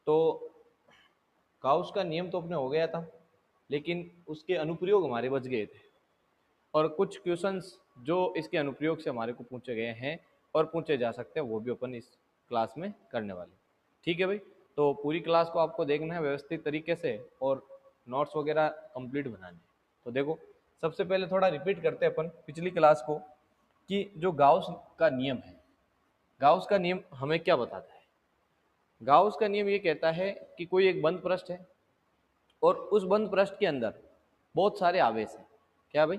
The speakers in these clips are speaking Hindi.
तो गाउस का नियम तो अपने हो गया था, लेकिन उसके अनुप्रयोग हमारे बच गए थे, और कुछ क्वेश्चंस जो इसके अनुप्रयोग से हमारे को पूछे गए हैं और पूछे जा सकते हैं वो भी अपन इस क्लास में करने वाले। ठीक है भाई, तो पूरी क्लास को आपको देखना है व्यवस्थित तरीके से और नोट्स वगैरह कंप्लीट बनाने। तो देखो, सबसे पहले थोड़ा रिपीट करते हैं अपन पिछली क्लास को कि जो गाउस का नियम है, गाउस का नियम हमें क्या बताता है। गाउस का नियम ये कहता है कि कोई एक बंद पृष्ठ है और उस बंद पृष्ठ के अंदर बहुत सारे आवेश हैं। क्या भाई,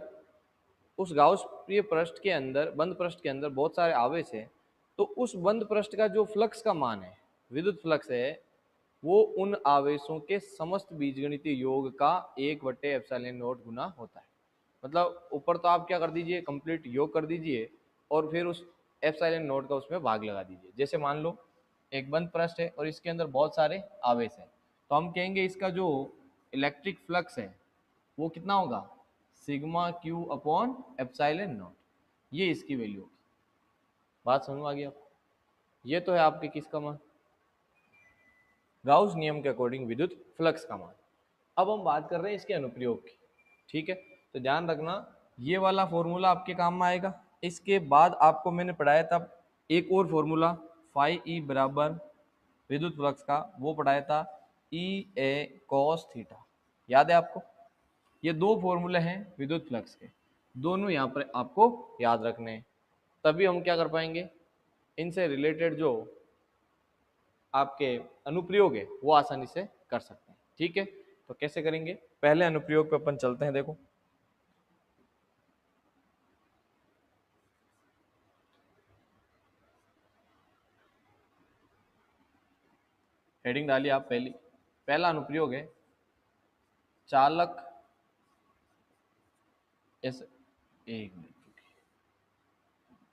उस गाउस प्रिय पृष्ठ के अंदर, बंद पृष्ठ के अंदर बहुत सारे आवेश हैं, तो उस बंद पृष्ठ का जो फ्लक्स का मान है, विद्युत फ्लक्स है, वो उन आवेशों के समस्त बीजगणितीय योग का 1/ε0 गुना होता है। मतलब ऊपर तो आप क्या कर दीजिए, कंप्लीट योग कर दीजिए और फिर उस ε0 का उसमें भाग लगा दीजिए। जैसे मान लो एक बंद पृष्ठ है और इसके अंदर बहुत सारे आवेश हैं, तो हम कहेंगे इसका जो इलेक्ट्रिक फ्लक्स है वो कितना होगा, sigma Q upon epsilon not, ये इसकी वैल्यू होगी। बात समझ में आ गई आपको? ये तो है आपके किसका मान, गाउस नियम के अकॉर्डिंग विद्युत फ्लक्स का मान। अब हम बात कर रहे हैं इसके अनुप्रयोग की। ठीक है, तो ध्यान रखना ये वाला फॉर्मूला आपके काम में आएगा। इसके बाद आपको मैंने पढ़ाया था एक और फॉर्मूला फाई ई बराबर विद्युत फ्लक्स का, वो पढ़ाया था ई ए कॉस थीटा, याद है आपको? ये दो फॉर्मूले हैं विद्युत फ्लक्स के, दोनों यहाँ पर आपको याद रखने हैं, तभी हम क्या कर पाएंगे, इनसे रिलेटेड जो आपके अनुप्रयोग है वो आसानी से कर सकते हैं। ठीक है, तो कैसे करेंगे, पहले अनुप्रयोग पे अपन चलते हैं। देखो, हेडिंग डालिए आप, पहला अनुप्रयोग है चालक, ऐसे एक मिनट रुकिए,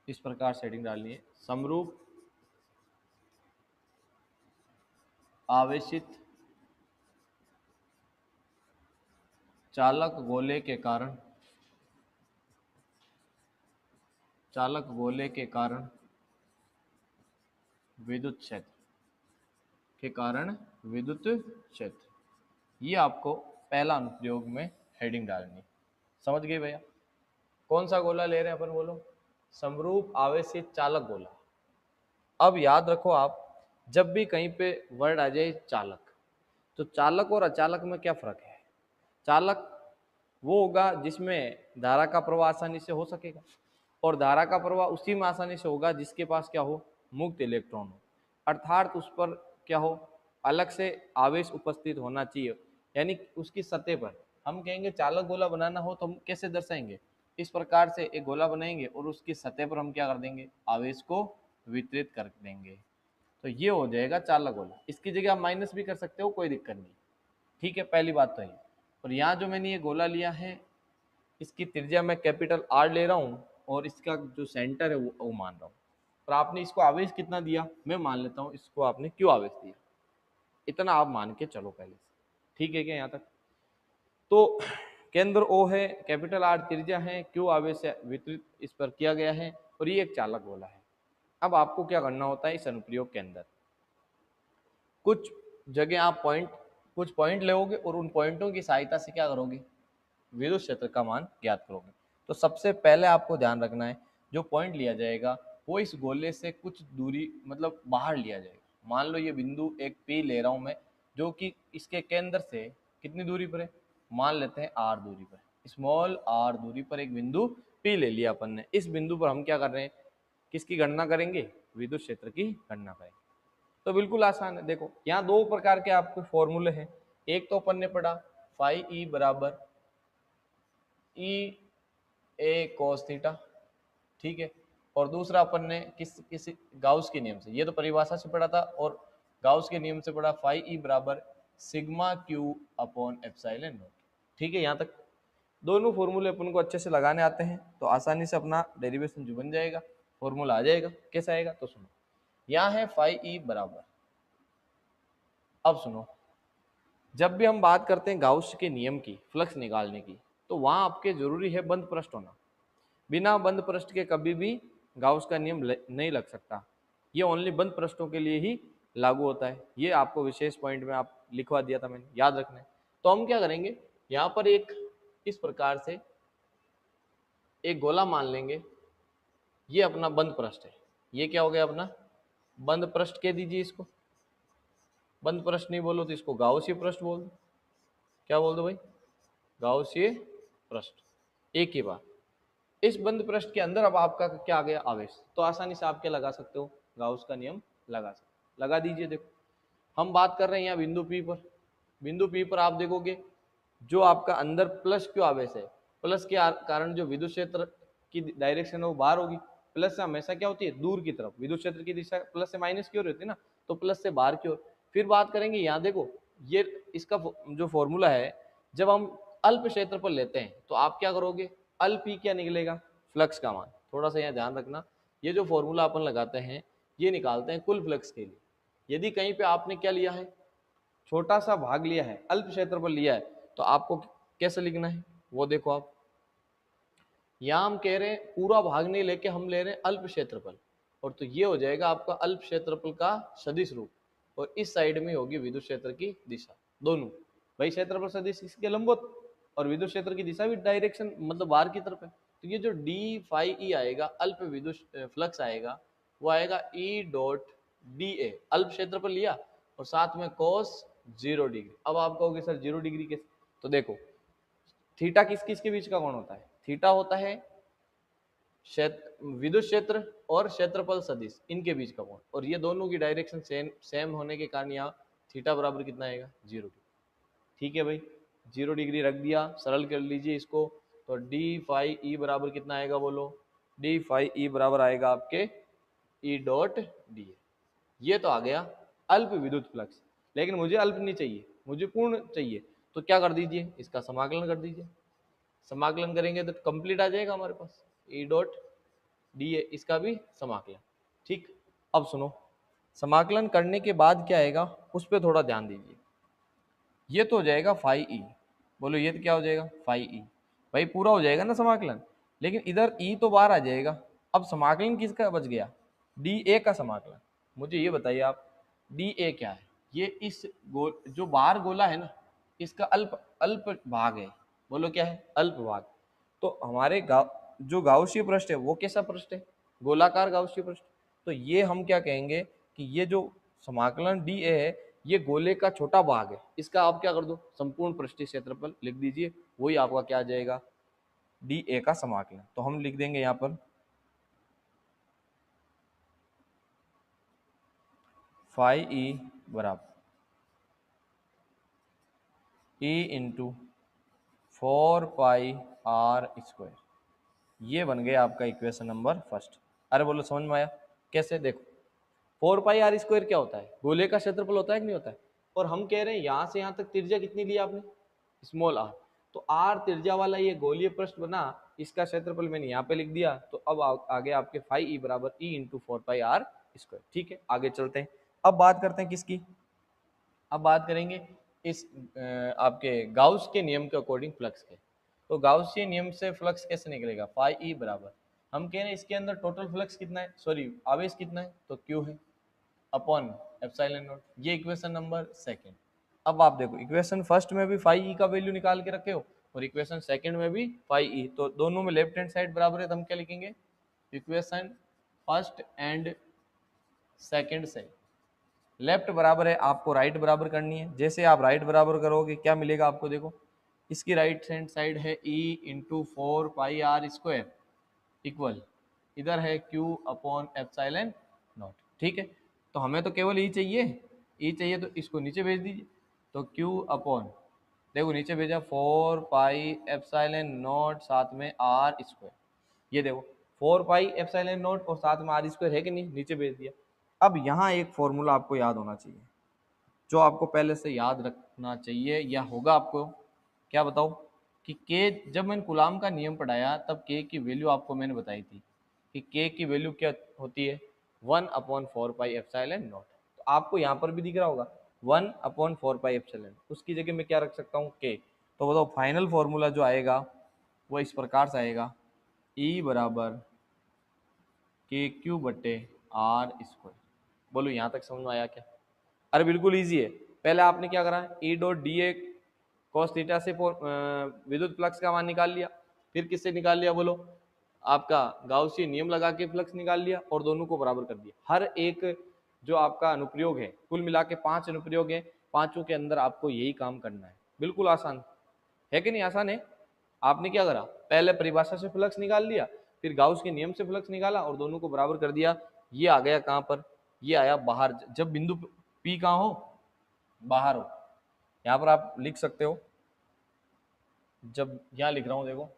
इस प्रकार से हेडिंग डालनी है, समरूप आवेशित चालक गोले के कारण, चालक गोले के कारण विद्युत क्षेत्र के कारण विद्युत क्षेत्र, ये आपको पहला अनुप्रयोग में हेडिंग डालनी। समझ गए भैया? कौन सा गोला ले रहे हैं अपन, बोलो? समरूप आवेशित चालक गोला। अब याद रखो आप, जब भी कहीं पे वर्ड आ जाए चालक, तो चालक और अचालक में क्या फर्क है? चालक वो होगा जिसमें धारा का प्रवाह आसानी से हो सकेगा, और धारा का प्रवाह उसी में आसानी से होगा जिसके पास क्या हो, मुक्त इलेक्ट्रॉन हो, अर्थात उस पर क्या हो, अलग से आवेश उपस्थित होना चाहिए, यानी उसकी सतह पर। हम कहेंगे चालक गोला बनाना हो तो हम कैसे दर्शाएंगे, इस प्रकार से एक गोला बनाएंगे और उसकी सतह पर हम क्या कर देंगे, आवेश को वितरित कर देंगे, तो ये हो जाएगा चालक गोला। इसकी जगह आप माइनस भी कर सकते हो, कोई दिक्कत नहीं। ठीक है, पहली बात तो ये। और यहाँ जो मैंने ये गोला लिया है, इसकी त्रिज्या मैं कैपिटल आर ले रहा हूँ और इसका जो सेंटर है वो मान रहा हूँ, और आपने इसको आवेश कितना दिया, मैं मान लेता हूँ इसको आपने क्यों आवेश दिया, इतना आप मान के चलो पहले से। ठीक है क्या यहाँ तक? तो केंद्र ओ है, कैपिटल आर त्रिज्या है, क्यों आवेश वितरित इस पर किया गया है, और ये एक चालक गोला है। अब आपको क्या करना होता है, इस अनुप्रयोग के अंदर कुछ जगह आप कुछ पॉइंट लोगे और उन पॉइंटों की सहायता से क्या करोगे, विद्युत क्षेत्र का मान ज्ञात करोगे। तो सबसे पहले आपको ध्यान रखना है, जो पॉइंट लिया जाएगा वो इस गोले से कुछ दूरी, मतलब बाहर लिया जाएगा। मान लो ये बिंदु एक पी ले रहा हूं मैं, जो कि इसके केंद्र से कितनी दूरी पर है, मान लेते हैं आर दूरी पर, स्मॉल आर दूरी पर एक बिंदु पी ले लिया अपन ने। इस बिंदु पर हम क्या कर रहे हैं, किसकी गणना करेंगे, विद्युत क्षेत्र की गणना करेंगे। तो बिल्कुल आसान है। देखो, यहाँ दो प्रकार के आपके फॉर्मूले हैं, एक तो अपन ने पढ़ा फाई ई बराबर ई ए कॉस थीटा, ठीक है, और दूसरा अपन ने किसी गाउस के नियम से, ये तो परिभाषा से पढ़ा था, और गाउस के नियम से पढ़ा फाई ई बराबर sigma Q upon epsilon naught. ठीक है, यहाँ तक दोनों फॉर्मूले अपन को अच्छे से लगाने आते हैं, तो आसानी से अपना डेरिवेशन जो बन जाएगा, फॉर्मूला आ जाएगा। कैसा आएगा, तो सुनो, यहाँ है फाई ई बराबर, अब सुनो, जब भी हम बात करते हैं गाउस के नियम की, फ्लक्स निकालने की, तो वहां आपके जरूरी है बंद पृष्ठ होना। बिना बंद पृष्ठ के कभी भी गाउस का नियम नहीं लग सकता, ये ओनली बंद पृष्ठों के लिए ही लागू होता है। ये आपको विशेष पॉइंट में आप लिखवा दिया था मैंने, याद रखना है। तो हम क्या करेंगे, यहाँ पर एक इस प्रकार से एक गोला मान लेंगे, ये अपना बंद पृष्ठ है। ये क्या हो गया अपना बंद पृष्ठ, कह दीजिए इसको। बंद पृष्ठ नहीं बोलो तो इसको गाउसीय पृष्ठ बोल दो। क्या बोल दो भाई, गाउसीय पृष्ठ। एक ही बात, इस बंद पृष्ठ के अंदर अब आपका क्या आ गया, आवेश। तो आसानी से आप क्या लगा सकते हो, गाउस का नियम लगा सकते हो। लगा दीजिए। देखो हम बात कर रहे हैं यहाँ बिंदु P पर। बिंदु P पर आप देखोगे जो आपका अंदर प्लस क्यू आवेश है, प्लस के कारण जो विद्युत क्षेत्र की डायरेक्शन है वो बाहर होगी। प्लस से हमेशा क्या होती है, दूर की तरफ। विद्युत क्षेत्र की दिशा प्लस से माइनस की ओर होती है ना, तो प्लस से बाहर की ओर। फिर बात करेंगे यहाँ देखो, ये इसका जो फॉर्मूला है, जब हम अल्प क्षेत्र पर लेते हैं तो आप क्या करोगे, अल्प ही क्या निकलेगा, फ्लक्स का मान। थोड़ा सा यहाँ ध्यान रखना, ये जो फॉर्मूला अपन लगाते हैं ये निकालते हैं कुल फ्लक्स के लिए। यदि कहीं पे आपने क्या लिया है, छोटा सा भाग लिया है, अल्प क्षेत्र पर लिया है, तो आपको कैसे लिखना है वो देखो आप। यहाँ हम कह रहे हैं पूरा भाग नहीं लेके हम ले रहे हैं अल्प क्षेत्रफल, और तो ये हो जाएगा आपका अल्प क्षेत्रफल का सदिश रूप, और इस साइड में होगी विद्युत क्षेत्र की दिशा। दोनों भाई, क्षेत्रफल सदिश इसके लंबवत और विद्युत क्षेत्र की दिशा भी डायरेक्शन मतलब बाहर की तरफ है। तो ये जो डी फाई ई आएगा, अल्प विद्युत फ्लक्स आएगा, वो आएगा ई डॉट डी ए। अल्प क्षेत्रफल लिया और साथ में कोस 0 डिग्री। अब आप कहोगे सर 0 डिग्री कैसे, तो देखो थीटा किस किस के बीच का कोण होता है, थीटा होता है विद्युत क्षेत्र और क्षेत्रफल सदिश, इनके बीच का कोण, और ये दोनों की डायरेक्शन सेम होने के कारण यहाँ थीटा बराबर कितना आएगा, 0 डिग्री। ठीक है भाई, 0 डिग्री रख दिया, सरल कर लीजिए इसको। तो डी फाई ई बराबर कितना आएगा बोलो, डी फाई ई बराबर आएगा आपके ई डॉट डी ए। ये तो आ गया अल्प विद्युत फ्लक्स, लेकिन मुझे अल्प नहीं चाहिए, मुझे पूर्ण चाहिए। तो क्या कर दीजिए, इसका समाकलन कर दीजिए। समाकलन करेंगे तो कंप्लीट आ जाएगा हमारे पास ई डॉट डी ए, इसका भी समाकलन। ठीक, अब सुनो, समाकलन करने के बाद क्या आएगा उस पर थोड़ा ध्यान दीजिए। ये तो हो जाएगा फाई ई, बोलो ये तो क्या हो जाएगा, फाई ई। भाई पूरा हो जाएगा ना समाकलन, लेकिन इधर ई तो बाहर आ जाएगा। अब समाकलन किसका बच गया, डी ए का समाकलन। मुझे ये बताइए आप, डी ए क्या है, ये इस जो बाहर गोला है ना, इसका अल्प अल्प भाग है। बोलो क्या है, अल्प भाग। तो हमारे जो गाउसीय पृष्ठ है वो कैसा पृष्ठ है, गोलाकार गाउसीय पृष्ठ। तो ये हम क्या कहेंगे कि ये जो समाकलन डी ए है, ये गोले का छोटा भाग है, इसका आप क्या कर दो, संपूर्ण पृष्ठीय क्षेत्रफल लिख दीजिए। वही आपका क्या आ जाएगा, डी ए का समाकलन। तो हम लिख देंगे यहाँ पर फाई ई बराबर E into 4 pi r square. ये बन गया आपका इक्वेशन नंबर फर्स्ट। अरे बोलो समझ में आया कैसे, देखो 4 पाई आर स्क्वायर क्या होता है, गोले का क्षेत्रफल होता है कि नहीं होता है। और हम कह रहे हैं यहाँ से यहाँ तक त्रिज्या कितनी ली आपने, स्मॉल आर। तो आर त्रिज्या वाला ये गोलीय पृष्ठ बना, इसका क्षेत्रफल मैंने यहाँ पे लिख दिया। तो अब आगे आपके फाई ई बराबर E into 4 pi r square. ठीक है, आगे चलते हैं। अब बात करते हैं किसकी, अब बात करेंगे इस आपके गाउस के नियम के अकॉर्डिंग फ्लक्स के। तो गाउस के नियम से फ्लक्स कैसे निकलेगा, फाई ई बराबर, हम कह रहे हैं इसके अंदर टोटल फ्लक्स कितना है, सॉरी आवेश कितना है, तो क्यू है अपॉन एप्सिलॉन नॉट। ये इक्वेशन नंबर सेकंड। अब आप देखो इक्वेशन फर्स्ट में भी फाई ई का वैल्यू निकाल के रखे हो, और इक्वेशन सेकंड में भी फाई ई, तो दोनों में लेफ्ट हैंड साइड बराबर है, तो हम क्या लिखेंगे, इक्वेशन फर्स्ट एंड सेकंड से लेफ्ट बराबर है, आपको राइट बराबर करनी है। जैसे आप राइट बराबर करोगे क्या मिलेगा आपको, देखो इसकी राइट हैंड साइड है E into 4 pi r square equal, इधर है क्यू अपॉन एप्सिलॉन नॉट। ठीक है, तो हमें तो केवल ई चाहिए, ई चाहिए तो इसको नीचे भेज दीजिए। तो क्यू अपॉन, देखो नीचे भेजा 4 पाई एप्सिलॉन नॉट साथ में आर स्क्वायर। ये देखो 4 पाई एप्सिलॉन नॉट और साथ में आर स्क्वायर है कि नहीं, नीचे भेज दिया। अब यहाँ एक फॉर्मूला आपको याद होना चाहिए, जो आपको पहले से याद रखना चाहिए या होगा आपको, क्या बताओ, कि के, जब मैंने कूलाम का नियम पढ़ाया तब के की वैल्यू आपको मैंने बताई थी कि के की वैल्यू क्या होती है, 1/4 पाई एप्सिलॉन नॉट। तो आपको यहाँ पर भी दिख रहा होगा 1/4 पाई एप्सिलॉन, उसकी जगह मैं क्या रख सकता हूँ, के। तो बताओ फाइनल फॉर्मूला जो आएगा वो इस प्रकार से आएगा, ई बराबर के क्यू बटे आर स्क्वायर। बोलो यहाँ तक समझ में आया क्या, अरे बिल्कुल इजी है। पहले आपने क्या करा, E dot D A cos theta से विद्युत फ्लक्स का मान निकाल लिया, फिर किससे निकाल लिया बोलो, आपका गाउसी नियम लगा के फ्लक्स निकाल लिया और दोनों को बराबर कर दिया। हर एक जो आपका अनुप्रयोग है, कुल मिला के 5 अनुप्रयोग है, पांचों के अंदर आपको यही काम करना है। बिल्कुल आसान है कि नहीं, आसान है। आपने क्या करा, पहले परिभाषा से फ्लक्स निकाल लिया, फिर गाउस के नियम से फ्लक्स निकाला और दोनों को बराबर कर दिया। ये आ गया कहां पर, ये आया बाहर, जब बिंदु पी कहां हो, बाहर हो। यहां पर आप लिख सकते हो, जब यहां लिख रहा हूं देखो,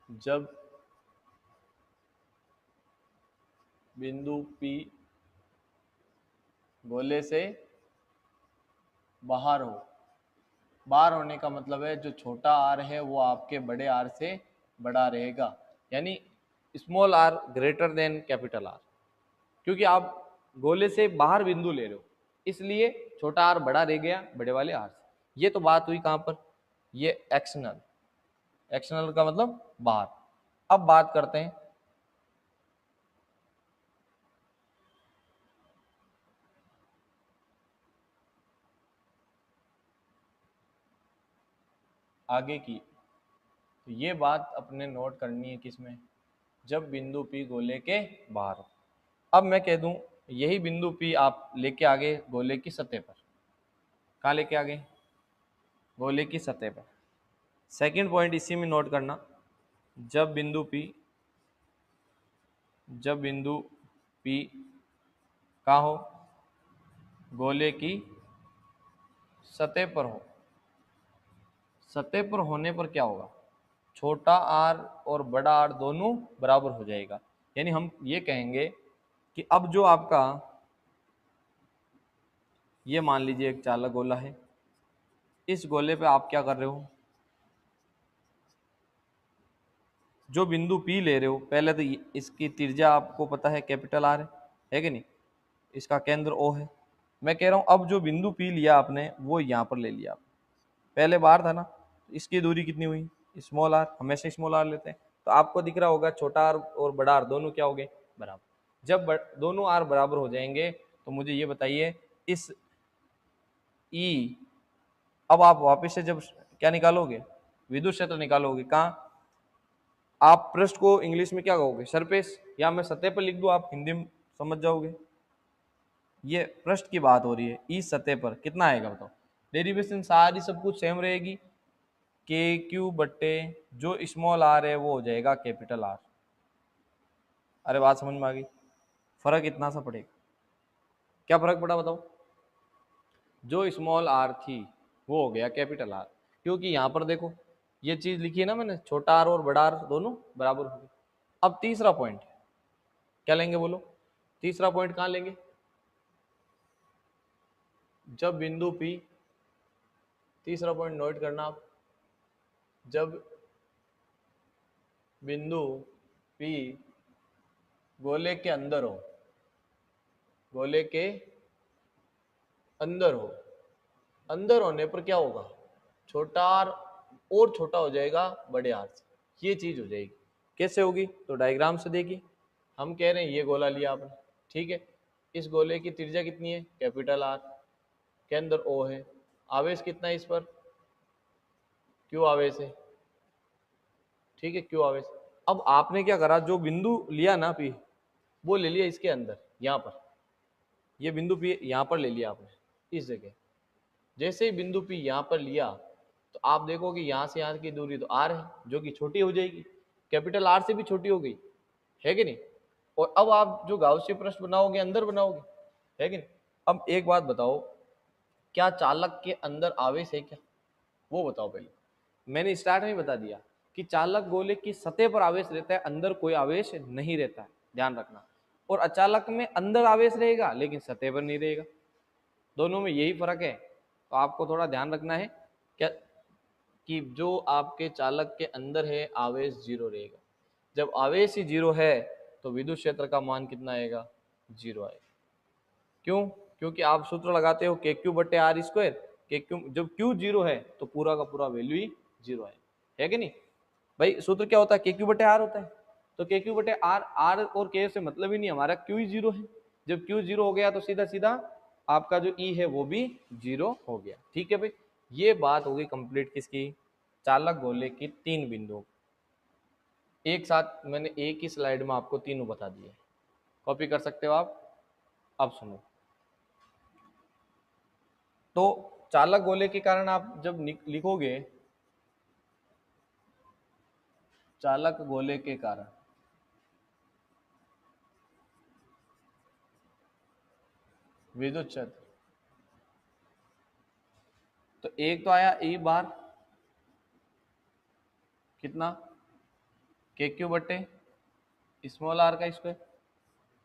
जब बिंदु P गोले से बाहर हो, बाहर होने का मतलब है जो छोटा आर है वो आपके बड़े आर से बड़ा रहेगा, यानी small r greater than capital R, क्योंकि आप गोले से बाहर बिंदु ले रहे हो, इसलिए छोटा आर बड़ा रह गया बड़े वाले आर से। ये तो बात हुई कहां पर, ये एक्सटर्नल, एक्सटर्नल का मतलब बाहर। अब बात करते हैं आगे की, तो ये बात अपने नोट करनी है किसमें, जब बिंदु P गोले के बाहर हो। अब मैं कह दूं यही बिंदु P आप लेके आगे गोले की सतह पर, कहाँ लेके आगे, गोले की सतह पर। सेकंड पॉइंट इसी में नोट करना, जब बिंदु P, जब बिंदु P कहाँ हो, गोले की सतह पर हो। सतह पर होने पर क्या होगा, छोटा आर और बड़ा आर दोनों बराबर हो जाएगा, यानी हम ये कहेंगे कि अब जो आपका, ये मान लीजिए एक चालक गोला है, इस गोले पे आप क्या कर रहे हो, जो बिंदु P ले रहे हो, पहले तो इसकी त्रिज्या आपको पता है कैपिटल आर है कि नहीं, इसका केंद्र O है। मैं कह रहा हूं अब जो बिंदु P लिया आपने वो यहाँ पर ले लिया, पहले बाहर था ना, इसकी दूरी कितनी हुई, स्मॉल आर, हमेशा स्मॉल आर लेते हैं, तो आपको दिख रहा होगा छोटा आर और बड़ा आर दोनों क्या हो गए, बराबर। जब दोनों आर बराबर हो जाएंगे तो मुझे ये बताइए इस ई, अब आप वापस से जब क्या निकालोगे, विद्युत क्षेत्र निकालोगे, कहाँ, आप पृष्ठ को इंग्लिश में क्या कहोगे, सरफेस, या मैं सतह पर लिख दूं आप हिंदी में समझ जाओगे। ये पृष्ठ की बात हो रही है, इस सतह पर कितना आएगा बताओ, डेरिवेशन सारी सब कुछ सेम रहेगी, के क्यू बट्टे जो स्मॉल आर है वो हो जाएगा कैपिटल आर। अरे बात समझ में आ गई, फर्क इतना सा पड़ेगा, क्या फर्क पड़ा बताओ, जो स्मॉल आर थी वो हो गया कैपिटल आर, क्योंकि यहां पर देखो ये चीज लिखी है ना मैंने, छोटा आर और बड़ा आर दोनों बराबर हो गए। अब तीसरा पॉइंट क्या लेंगे बोलो, तीसरा पॉइंट कहां लेंगे, जब बिंदु P, तीसरा पॉइंट नोट करना आप, जब बिंदु P गोले के अंदर हो, गोले के अंदर हो, अंदर होने पर क्या होगा, छोटा आर और छोटा हो जाएगा बड़े आर से, ये चीज हो जाएगी। कैसे होगी, तो डायग्राम से देखिए, हम कह रहे हैं ये गोला लिया आपने, ठीक है, इस गोले की त्रिज्या कितनी है, कैपिटल आर, केंद्र O है, आवेश कितना है इस पर, क्यू आवेश है, ठीक है, क्यू आवेश। अब आपने क्या करा, जो बिंदु लिया ना P, वो ले लिया इसके अंदर, यहाँ पर, ये बिंदु P यहाँ पर ले लिया आपने इस जगह। जैसे ही बिंदु P यहाँ पर लिया तो आप देखोगे यहाँ से यहाँ की दूरी तो R है, जो कि छोटी हो जाएगी, कैपिटल R से भी छोटी हो गई, है कि नहीं। और अब आप जो गाउसीय पृष्ठ बनाओगे अंदर बनाओगे, है कि नहीं। अब एक बात बताओ, क्या चालक के अंदर आवेश है क्या, वो बताओ पहले। मैंने स्टार्ट में बता दिया कि चालक गोले की सतह पर आवेश रहता है, अंदर कोई आवेश नहीं रहता है, ध्यान रखना। और अचालक में अंदर आवेश रहेगा लेकिन सतह पर नहीं रहेगा, दोनों में यही फर्क है। तो आपको थोड़ा ध्यान रखना है क्या, कि जो आपके चालक के अंदर है आवेश जीरो रहेगा, जब आवेश ही जीरो है तो विद्युत क्षेत्र का मान कितना आएगा, जीरो आएगा। क्यों, क्योंकि आप सूत्र लगाते हो के क्यू बटे आर स्क्वायर, के क्यू, जब क्यू जीरो है तो पूरा का पूरा वैल्यू ही जीरो है कि नहीं। भाई सूत्र क्या होता है, के क्यू बटे आर होता है, तो के क्यू बटे आर, आर और के से मतलब ही नहीं, हमारा क्यू ही जीरो है। जब क्यू जीरो हो गया तो सीधा सीधा आपका जो ई है वो भी जीरो हो गया। ठीक है भाई, ये बात हो गई कंप्लीट किसकी, चालक गोले की तीन बिंदुओं। एक साथ मैंने एक ही स्लाइड में आपको तीनों बता दिए, कॉपी कर सकते हो आप। अब सुनो, तो चालक गोले के कारण आप जब लिखोगे चालक गोले के कारण, विद्युत क्षेत्र, तो एक तो आया ई बार कितना, के क्यू बटे स्मॉल आर का स्क्वायर।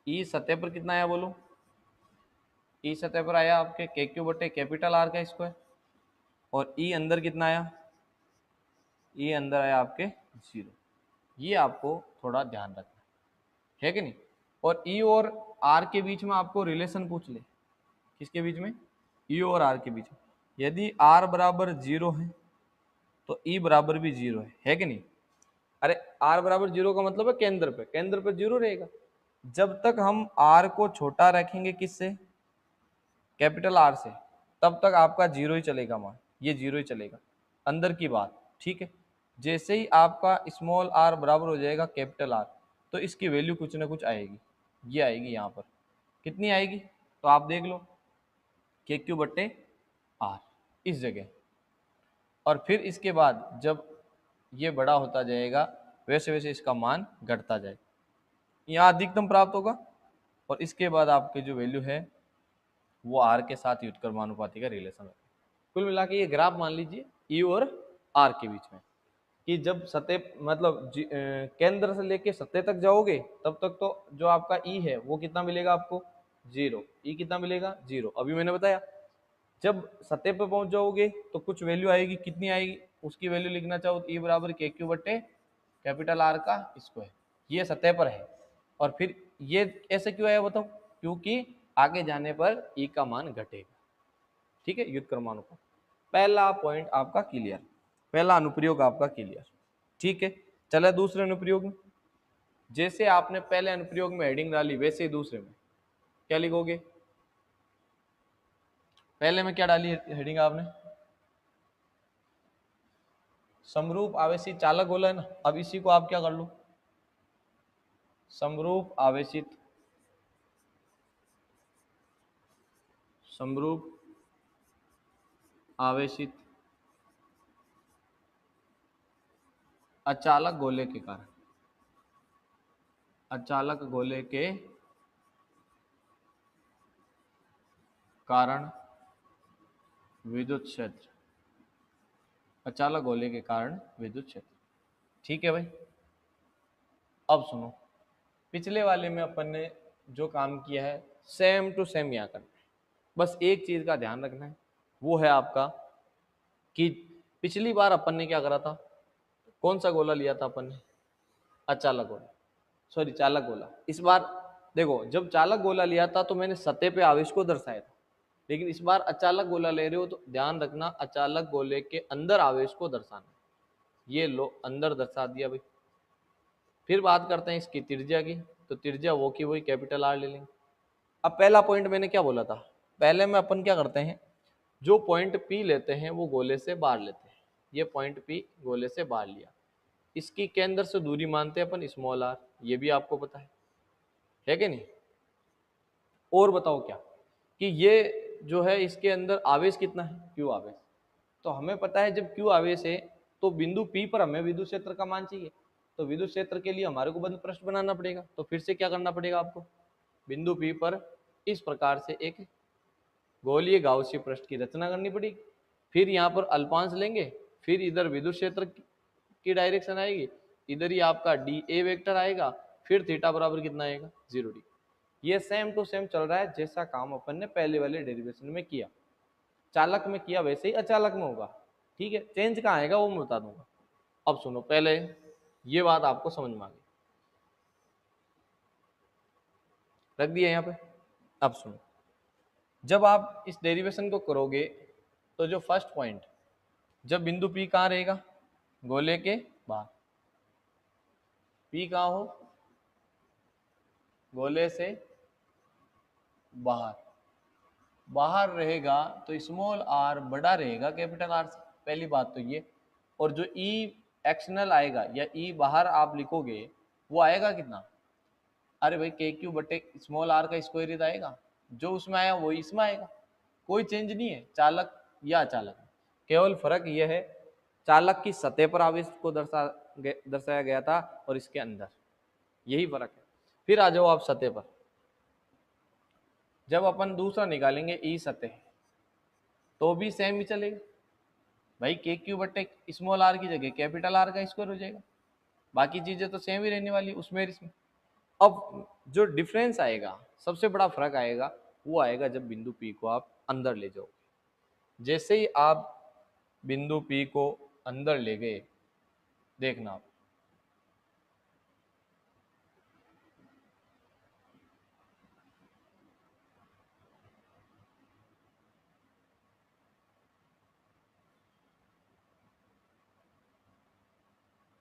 ई सतह पर कितना आया बोलो, ई सतह पर आया आपके के क्यू बटे कैपिटल आर का स्क्वायर। और ई अंदर कितना आया, ई अंदर आया आपके जीरो। ये आपको थोड़ा ध्यान रखना है कि नहीं। और ई और आर के बीच में आपको रिलेशन पूछ ले, किसके बीच में, ई और आर के बीच में। यदि आर बराबर जीरो है तो ई बराबर भी जीरो है कि नहीं। अरे आर बराबर जीरो का मतलब है केंद्र पे जीरो रहेगा। जब तक हम आर को छोटा रखेंगे किससे, कैपिटल आर से, तब तक आपका जीरो ही चलेगा मान, ये जीरो ही चलेगा, अंदर की बात। ठीक है, जैसे ही आपका स्मॉल आर बराबर हो जाएगा कैपिटल आर, तो इसकी वैल्यू कुछ ना कुछ आएगी, ये आएगी यहाँ पर। कितनी आएगी तो आप देख लो, के क्यू बट्टे आर इस जगह। और फिर इसके बाद जब ये बड़ा होता जाएगा वैसे वैसे इसका मान घटता जाएगा, यहाँ अधिकतम प्राप्त होगा। और इसके बाद आपकी जो वैल्यू है वो आर के साथ व्युत्क्रमानुपाती का रिलेशन है। कुल मिला के ये ग्राफ मान लीजिए ई और आर के बीच में, कि जब सतह मतलब केंद्र से लेके सतह तक जाओगे तब तक तो जो आपका ई है वो कितना मिलेगा आपको, जीरो। ई कितना मिलेगा, जीरो। अभी मैंने बताया जब सतह पे पहुंच जाओगे तो कुछ वैल्यू आएगी, कितनी आएगी, उसकी वैल्यू लिखना चाहो तो ई बराबर के क्यू बट्टे कैपिटल आर का स्क्वायर, ये सतह पर है। और फिर ये ऐसे क्यों आया बताओ, क्योंकि आगे जाने पर ई का मान घटेगा। ठीक है, व्युत्क्रमानुपात। पहला पॉइंट आपका क्लियर, पहला अनुप्रयोग आपका क्लियर। ठीक है, चले दूसरे अनुप्रयोग में। जैसे आपने पहले अनुप्रयोग में हेडिंग डाली वैसे ही दूसरे में क्या लिखोगे, पहले में क्या डाली हेडिंग आपने, समरूप आवेशित चालक गोला है ना। अब इसी को आप क्या कर लो, समरूप आवेशित, समरूप आवेशित अचालक गोले के कारण, अचालक गोले के कारण विद्युत क्षेत्र, अचालक गोले के कारण विद्युत क्षेत्र। ठीक है भाई, अब सुनो, पिछले वाले में अपन ने जो काम किया है सेम टू सेम यहाँ करना है। बस एक चीज का ध्यान रखना है, वो है आपका कि पिछली बार अपन ने क्या करा था, कौन सा गोला लिया था अपन ने, अचालक गोला, सॉरी चालक गोला। इस बार देखो, जब चालक गोला लिया था तो मैंने सतह पे आवेश को दर्शाया था, लेकिन इस बार अचालक गोला ले रहे हो तो ध्यान रखना अचालक गोले के अंदर आवेश को दर्शाना। ये लो अंदर दर्शा दिया भाई। फिर बात करते हैं इसकी त्रिज्या की, तो त्रिज्या वो की वही कैपिटल आर ले लेंगे। अब पहला पॉइंट मैंने क्या बोला था, पहले में अपन क्या करते हैं, जो पॉइंट पी लेते हैं वो गोले से बाहर लेते हैं। ये पॉइंट पी गोले से बाहर लिया, इसकी केंद्र से दूरी मानते हैं अपन स्मॉल आर, ये भी आपको पता है कि नहीं। और बताओ क्या, कि ये जो है इसके अंदर आवेश कितना है, क्यू आवेश। तो हमें पता है जब क्यू आवेश है तो बिंदु पी पर हमें विद्युत क्षेत्र का मान चाहिए। तो विद्युत क्षेत्र के लिए हमारे को बंद पृष्ठ बनाना पड़ेगा। तो फिर से क्या करना पड़ेगा आपको, बिंदु पी पर इस प्रकार से एक गोलीय गाउसीय पृष्ठ की रचना करनी पड़ेगी। फिर यहाँ पर अल्पांश लेंगे, फिर इधर विद्युत क्षेत्र की डायरेक्शन आएगी, इधर ही आपका डी ए वेक्टर आएगा, फिर थीटा बराबर कितना आएगा, 0 डिग्री। ये सेम टू सेम चल रहा है जैसा काम अपन ने पहले वाले डेरिवेशन में किया, चालक में किया वैसे ही अचालक में होगा। ठीक है, चेंज कहाँ आएगा वो मैं बता दूंगा। अब सुनो, पहले ये बात आपको समझ में आ गई, रख दिया यहाँ पे। अब सुनो, जब आप इस डेरिवेशन को करोगे तो जो फर्स्ट पॉइंट, जब बिंदु पी कहाँ रहेगा, गोले के बाहर, पी कहाँ हो, गोले से बाहर, बाहर रहेगा तो स्मॉल आर बड़ा रहेगा कैपिटल आर से, पहली बात तो ये। और जो ई एक्सटर्नल आएगा या ई बाहर आप लिखोगे वो आएगा कितना, अरे भाई के क्यू बटे स्मॉल आर का स्क्वायर ही तो आएगा, जो उसमें आया वही इसमें आएगा, कोई चेंज नहीं है चालक या अचालक, केवल फर्क यह है चालक की सतह पर आवेश को दर्शाया गया था और इसके अंदर, यही फर्क है। फिर आ जाओ आप सतह पर, जब अपन दूसरा निकालेंगे ई सतह तो भी सेम ही चलेगा भाई, के क्यू बटे स्मॉल आर की जगह कैपिटल आर का स्क्वायर हो जाएगा, बाकी चीजें तो सेम ही रहने वाली उसमें इसमें। अब जो डिफरेंस आएगा, सबसे बड़ा फर्क आएगा, वो आएगा जब बिंदु पी को आप अंदर ले जाओगे। जैसे ही आप बिंदु पी को अंदर ले गए, देखना आप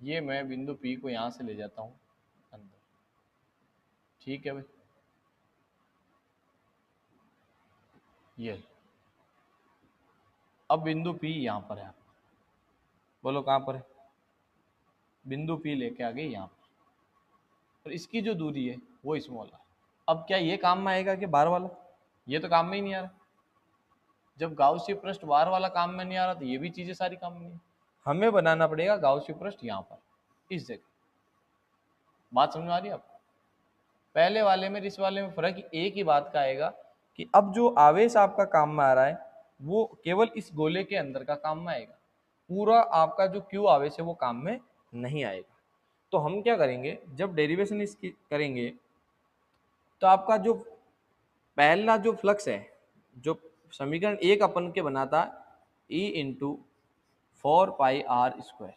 ये मैं बिंदु पी को यहां से ले जाता हूं अंदर, ठीक है भाई, ये अब बिंदु पी यहां पर है, बोलो कहां पर है, बिंदु पी लेके आ गए यहां पर, और इसकी जो दूरी है वो स्मॉल है। अब क्या ये काम में आएगा कि बार वाला, ये तो काम में ही नहीं आ रहा, जब गाउसीय पृष्ठ बार वाला काम में नहीं आ रहा तो ये भी चीजें सारी काम में नहीं, हमें बनाना पड़ेगा गाउसीय पृष्ठ यहाँ पर इस जगह। बात समझ में आ रही है आपको, पहले वाले में इस वाले में फर्क एक ही बात का आएगा कि अब जो आवेश आपका काम में आ रहा है वो केवल इस गोले के अंदर का काम में आएगा, पूरा आपका जो क्यू आवेश है वो काम में नहीं आएगा। तो हम क्या करेंगे, जब डेरिवेशन इसकी करेंगे तो आपका जो पहला जो फ्लक्स है, जो समीकरण एक अपन के बना था ई इंटू 4πr²,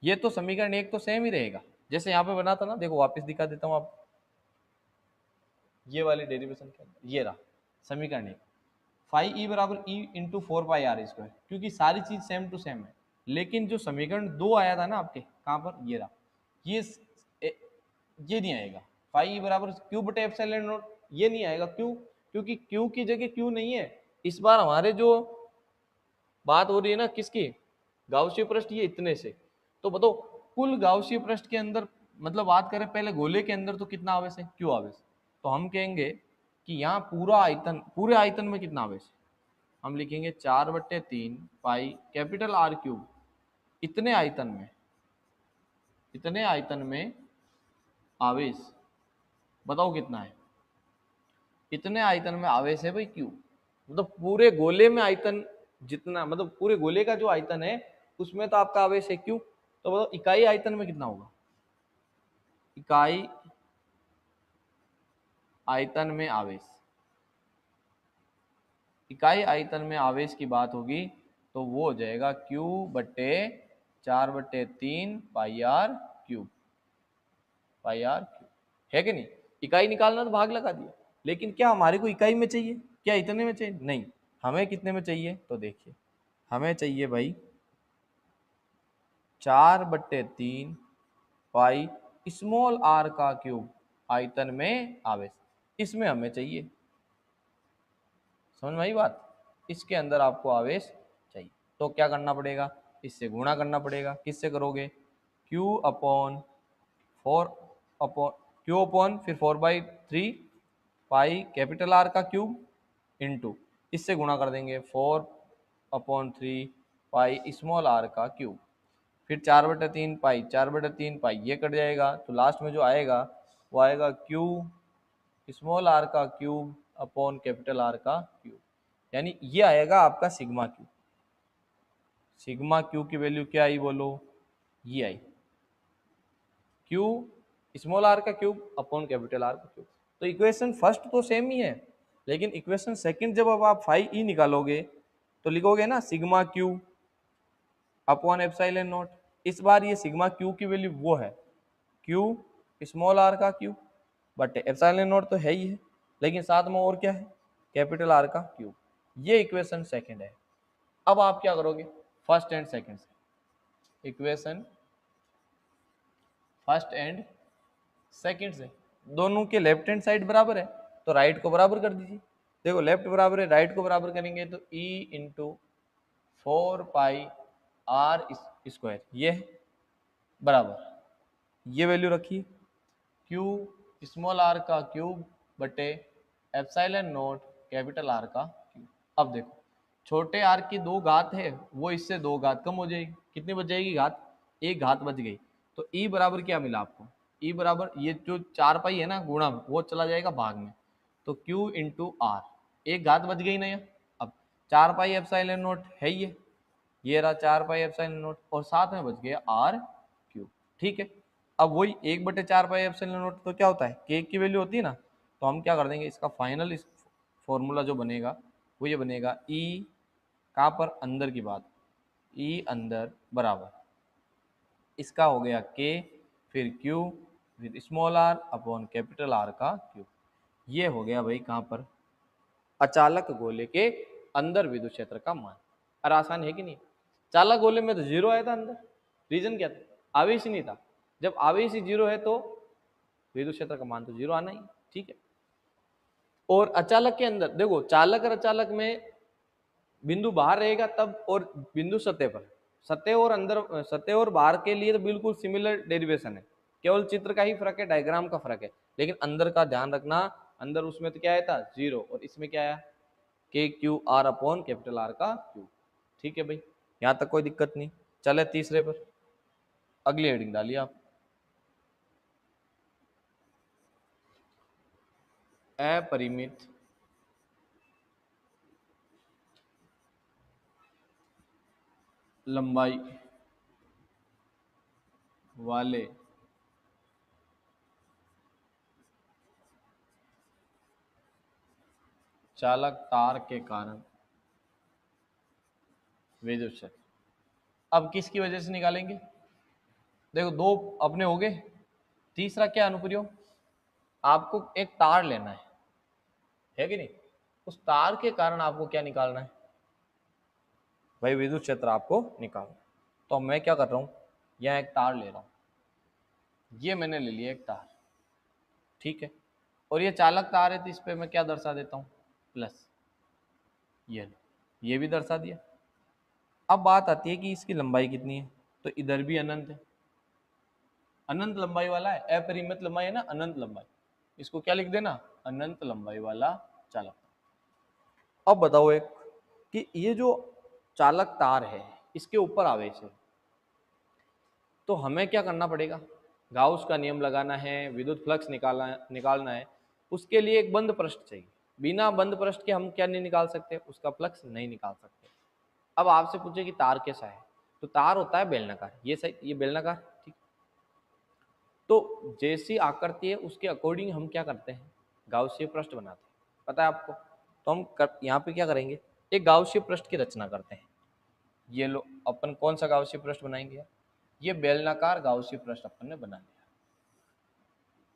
ये तो समीकरण एक तो सेम ही रहेगा जैसे यहाँ पे बना था ना, देखो वापस दिखा देता हूँ आप, ये वाली डेरिवेशन के अंदर ये रहा समीकरण एक, फाई ई बराबर ई इंटू 4πr², क्योंकि सारी चीज सेम टू सेम है। लेकिन जो समीकरण दो आया था ना आपके, कहाँ पर, ये रहा, ये नहीं आएगा, फाई ई बराबर क्यू बटे एप्सिलॉन नॉट, ये नहीं आएगा, क्यों, क्योंकि क्यू की जगह क्यू नहीं है, इस बार हमारे जो बात हो रही है ना किसकी, गाउसीय पृष्ठ ये इतने से, तो बताओ कुल गाउसीय पृष्ठ के अंदर, मतलब बात करें पहले गोले के अंदर तो कितना आवेश है, क्यू आवेश, तो हम कहेंगे कि यहाँ पूरा आयतन, पूरे आयतन में कितना आवेश है, हम लिखेंगे 4/3 पाई कैपिटल आर क्यूब, इतने आयतन में, इतने आयतन में आवेश, बताओ कितना है, इतने आयतन में आवेश है भाई क्यू, मतलब पूरे गोले में आयतन जितना, मतलब पूरे गोले का जो आयतन है उसमें तो आपका आवेश है क्यू, तो बताओ इकाई आयतन में कितना होगा, इकाई आयतन में आवेश, इकाई आयतन में आवेश की बात होगी तो वो हो जाएगा क्यू बटे 4/3 pi r cube, pi r cube, है कि नहीं, इकाई निकालना तो भाग लगा दिया, लेकिन क्या हमारे को इकाई में चाहिए, क्या इतने में चाहिए, नहीं, हमें कितने में चाहिए, तो देखिए हमें चाहिए भाई 4/3 पाई स्मॉल आर का क्यूब आयतन में आवेश, इसमें हमें चाहिए, समझ में आई बात, इसके अंदर आपको आवेश चाहिए, तो क्या करना पड़ेगा, इससे गुणा करना पड़ेगा, किससे करोगे, Q upon 4 upon Q upon फिर 4/3 पाई कैपिटल आर का क्यूब इंटू, इससे गुणा कर देंगे 4/3 पाई स्मॉल आर का क्यूब, फिर 4/3 पाई, 4/3 पाई ये कट जाएगा, तो लास्ट में जो आएगा वो आएगा क्यू स्मॉल आर का क्यूब अपॉन कैपिटल आर का क्यूब, यानी ये आएगा आपका सिग्मा क्यू, सिग्मा क्यू की वैल्यू क्या आई बोलो, ये आई क्यू स्मॉल आर का क्यूब अपॉन कैपिटल आर का क्यूब। तो इक्वेशन फर्स्ट तो सेम ही है, लेकिन इक्वेशन सेकंड जब अब आप फाई ई निकालोगे तो लिखोगे ना sigma Q upon epsilon not, इस बार ये सिग्मा क्यू की वैल्यू वो है क्यू स्मॉल आर का क्यूब बट एप्सिलॉन नॉट तो है ही है, लेकिन साथ में और क्या है, कैपिटल आर का क्यूब, ये इक्वेशन सेकंड है। अब आप क्या करोगे, फर्स्ट एंड सेकंड से, इक्वेशन फर्स्ट एंड सेकंड से दोनों के लेफ्ट हैंड साइड बराबर है तो राइट को बराबर कर दीजिए। देखो लेफ्ट बराबर है, राइट को बराबर करेंगे तो E इंटू 4 पाई r ये है बराबर, ये वैल्यू रखिए क्यू स्मॉल r का क्यूब बटे एप्सिलॉन नॉट कैपिटल R का क्यूब। अब देखो छोटे r की 2 घात है, वो इससे 2 घात कम हो जाएगी, कितनी बच जाएगी घात, 1 घात बच गई। तो E बराबर क्या मिला आपको, E बराबर ये जो 4 पाई है ना गुणा में, वो चला जाएगा भाग में, तो Q इंटू R, 1 घात बच गई ना ये। अब 4 पाई एप्सिलॉन नॉट है ये रहा 4 पाई एप्सिलॉन नॉट, और साथ में बच गया R क्यूब। ठीक है, अब वही 1/4 पाई एप्सिलॉन नॉट तो क्या होता है, के की वैल्यू होती है ना, तो हम क्या कर देंगे, इसका फाइनल इस फॉर्मूला जो बनेगा वो ये बनेगा E कहाँ पर, अंदर की बात, E अंदर बराबर इसका हो गया K, फिर Q, फिर small r upon capital R का क्यूब। ये हो गया भाई कहाँ पर, अचालक गोले के अंदर विद्युत क्षेत्र का मान। और आसान है कि नहीं, चालक गोले में तो 0 आया था अंदर, रीजन क्या था, आवेश ही नहीं था। जब आवेश ही 0 है तो विद्युत क्षेत्र का मान तो 0 आना ही। ठीक है, और अचालक के अंदर देखो, चालक और अचालक में बिंदु बाहर रहेगा तब, और बिंदु सतह पर, सतह और अंदर, सतह और बाहर के लिए तो बिल्कुल सिमिलर डेरिवेशन है, केवल चित्र का ही फर्क है, डायग्राम का फर्क है, लेकिन अंदर का ध्यान रखना, अंदर उसमें तो क्या आया था 0, और इसमें क्या आया के Q R upon capital R का क्यूब। ठीक है भाई, यहाँ तक कोई दिक्कत नहीं। चले तीसरे पर, अगली हेडिंग डालिए आप, अपरिमित लंबाई वाले चालक तार के कारण विद्युत क्षेत्र। अब किसकी वजह से निकालेंगे, देखो 2 अपने हो गए, तीसरा क्या अनुप्रयोग, आपको एक तार लेना है कि नहीं, उस तार के कारण आपको क्या निकालना है भाई, विद्युत क्षेत्र आपको निकालना। तो मैं क्या कर रहा हूं, यह एक तार ले रहा हूं, ये मैंने ले लिया एक तार, ठीक है, और ये चालक तार है तो इस पे मैं क्या दर्शा देता हूं, प्लस, ये भी दर्शा दिया। अब बात आती है कि इसकी लंबाई कितनी है, तो इधर भी अनंत है, अनंत लंबाई वाला है, अपरिमित लंबाई है ना, अनंत लंबाई, इसको क्या लिख देना, अनंत लंबाई वाला चालक। अब बताओ एक, कि ये जो चालक तार है इसके ऊपर आवेश है, तो हमें क्या करना पड़ेगा, गाउस का नियम लगाना है, विद्युत फ्लक्स निकालना है, उसके लिए एक बंद पृष्ठ चाहिए, बिना बंद पृष्ठ के हम क्या नहीं निकाल सकते, उसका फ्लक्स नहीं निकाल सकते। अब आपसे पूछे कि तार कैसा है, तो तार होता है बेलनाकार, ये सही, ये बेलनाकार, ठीक। तो जैसी आकृति है उसके अकॉर्डिंग हम क्या करते हैं, गाउसीय पृष्ठ बनाते हैं, पता है आपको। तो हम यहाँ पे क्या करेंगे, एक गाउसीय पृष्ठ की रचना करते हैं। ये लो, अपन कौन सा गाउसीय पृष्ठ बनाएंगे, ये बेलनाकार गाउसीय पृष्ठ अपन ने बना लिया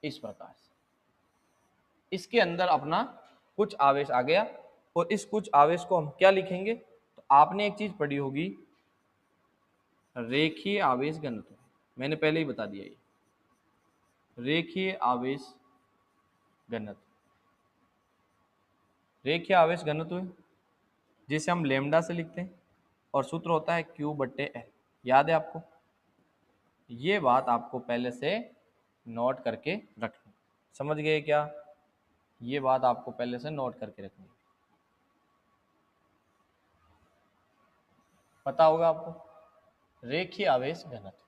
इस प्रकार से। इसके अंदर अपना कुछ आवेश आ गया, और इस कुछ आवेश को हम क्या लिखेंगे, तो आपने एक चीज पढ़ी होगी, रेखीय आवेश घनत्व, मैंने पहले ही बता दिया ये, रेखीय आवेश घनत्व, रेखीय आवेश घनत्व जिसे हम लेमडा से लिखते हैं, और सूत्र होता है Q बट्टे L, याद है आपको, ये बात आपको पहले से नोट करके रखनी, समझ गए क्या, ये बात आपको पहले से नोट करके रखनी, पता होगा आपको, रेखीय आवेश घनत्व,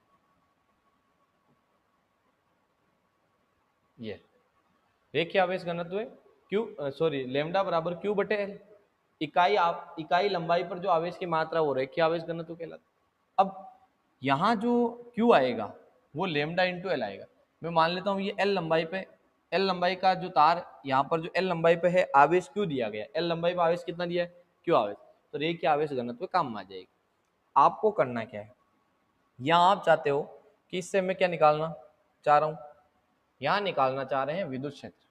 ये रेखीय आवेश घनत्व है क्यू, सॉरी लेमडा बराबर Q बटे L, इकाई लंबाई पर जो आवेश की मात्रा वो रेखीय आवेश घनत्व कहलाता। अब यहाँ जो Q आएगा वो लेमडा इंटू एल आएगा। मैं मान लेता हूँ ये L लंबाई पे, L लंबाई का जो तार यहाँ पर जो L लंबाई पे है आवेश Q दिया गया, L लंबाई पे आवेश कितना दिया है, Q आवेश, तो रेखीय आवेश घनत्व काम आ जाएगी। आपको करना क्या है, यहाँ आप चाहते हो कि इससे मैं क्या निकालना चाह रहा हूँ, यहाँ निकालना चाह रहे हैं विद्युत क्षेत्र।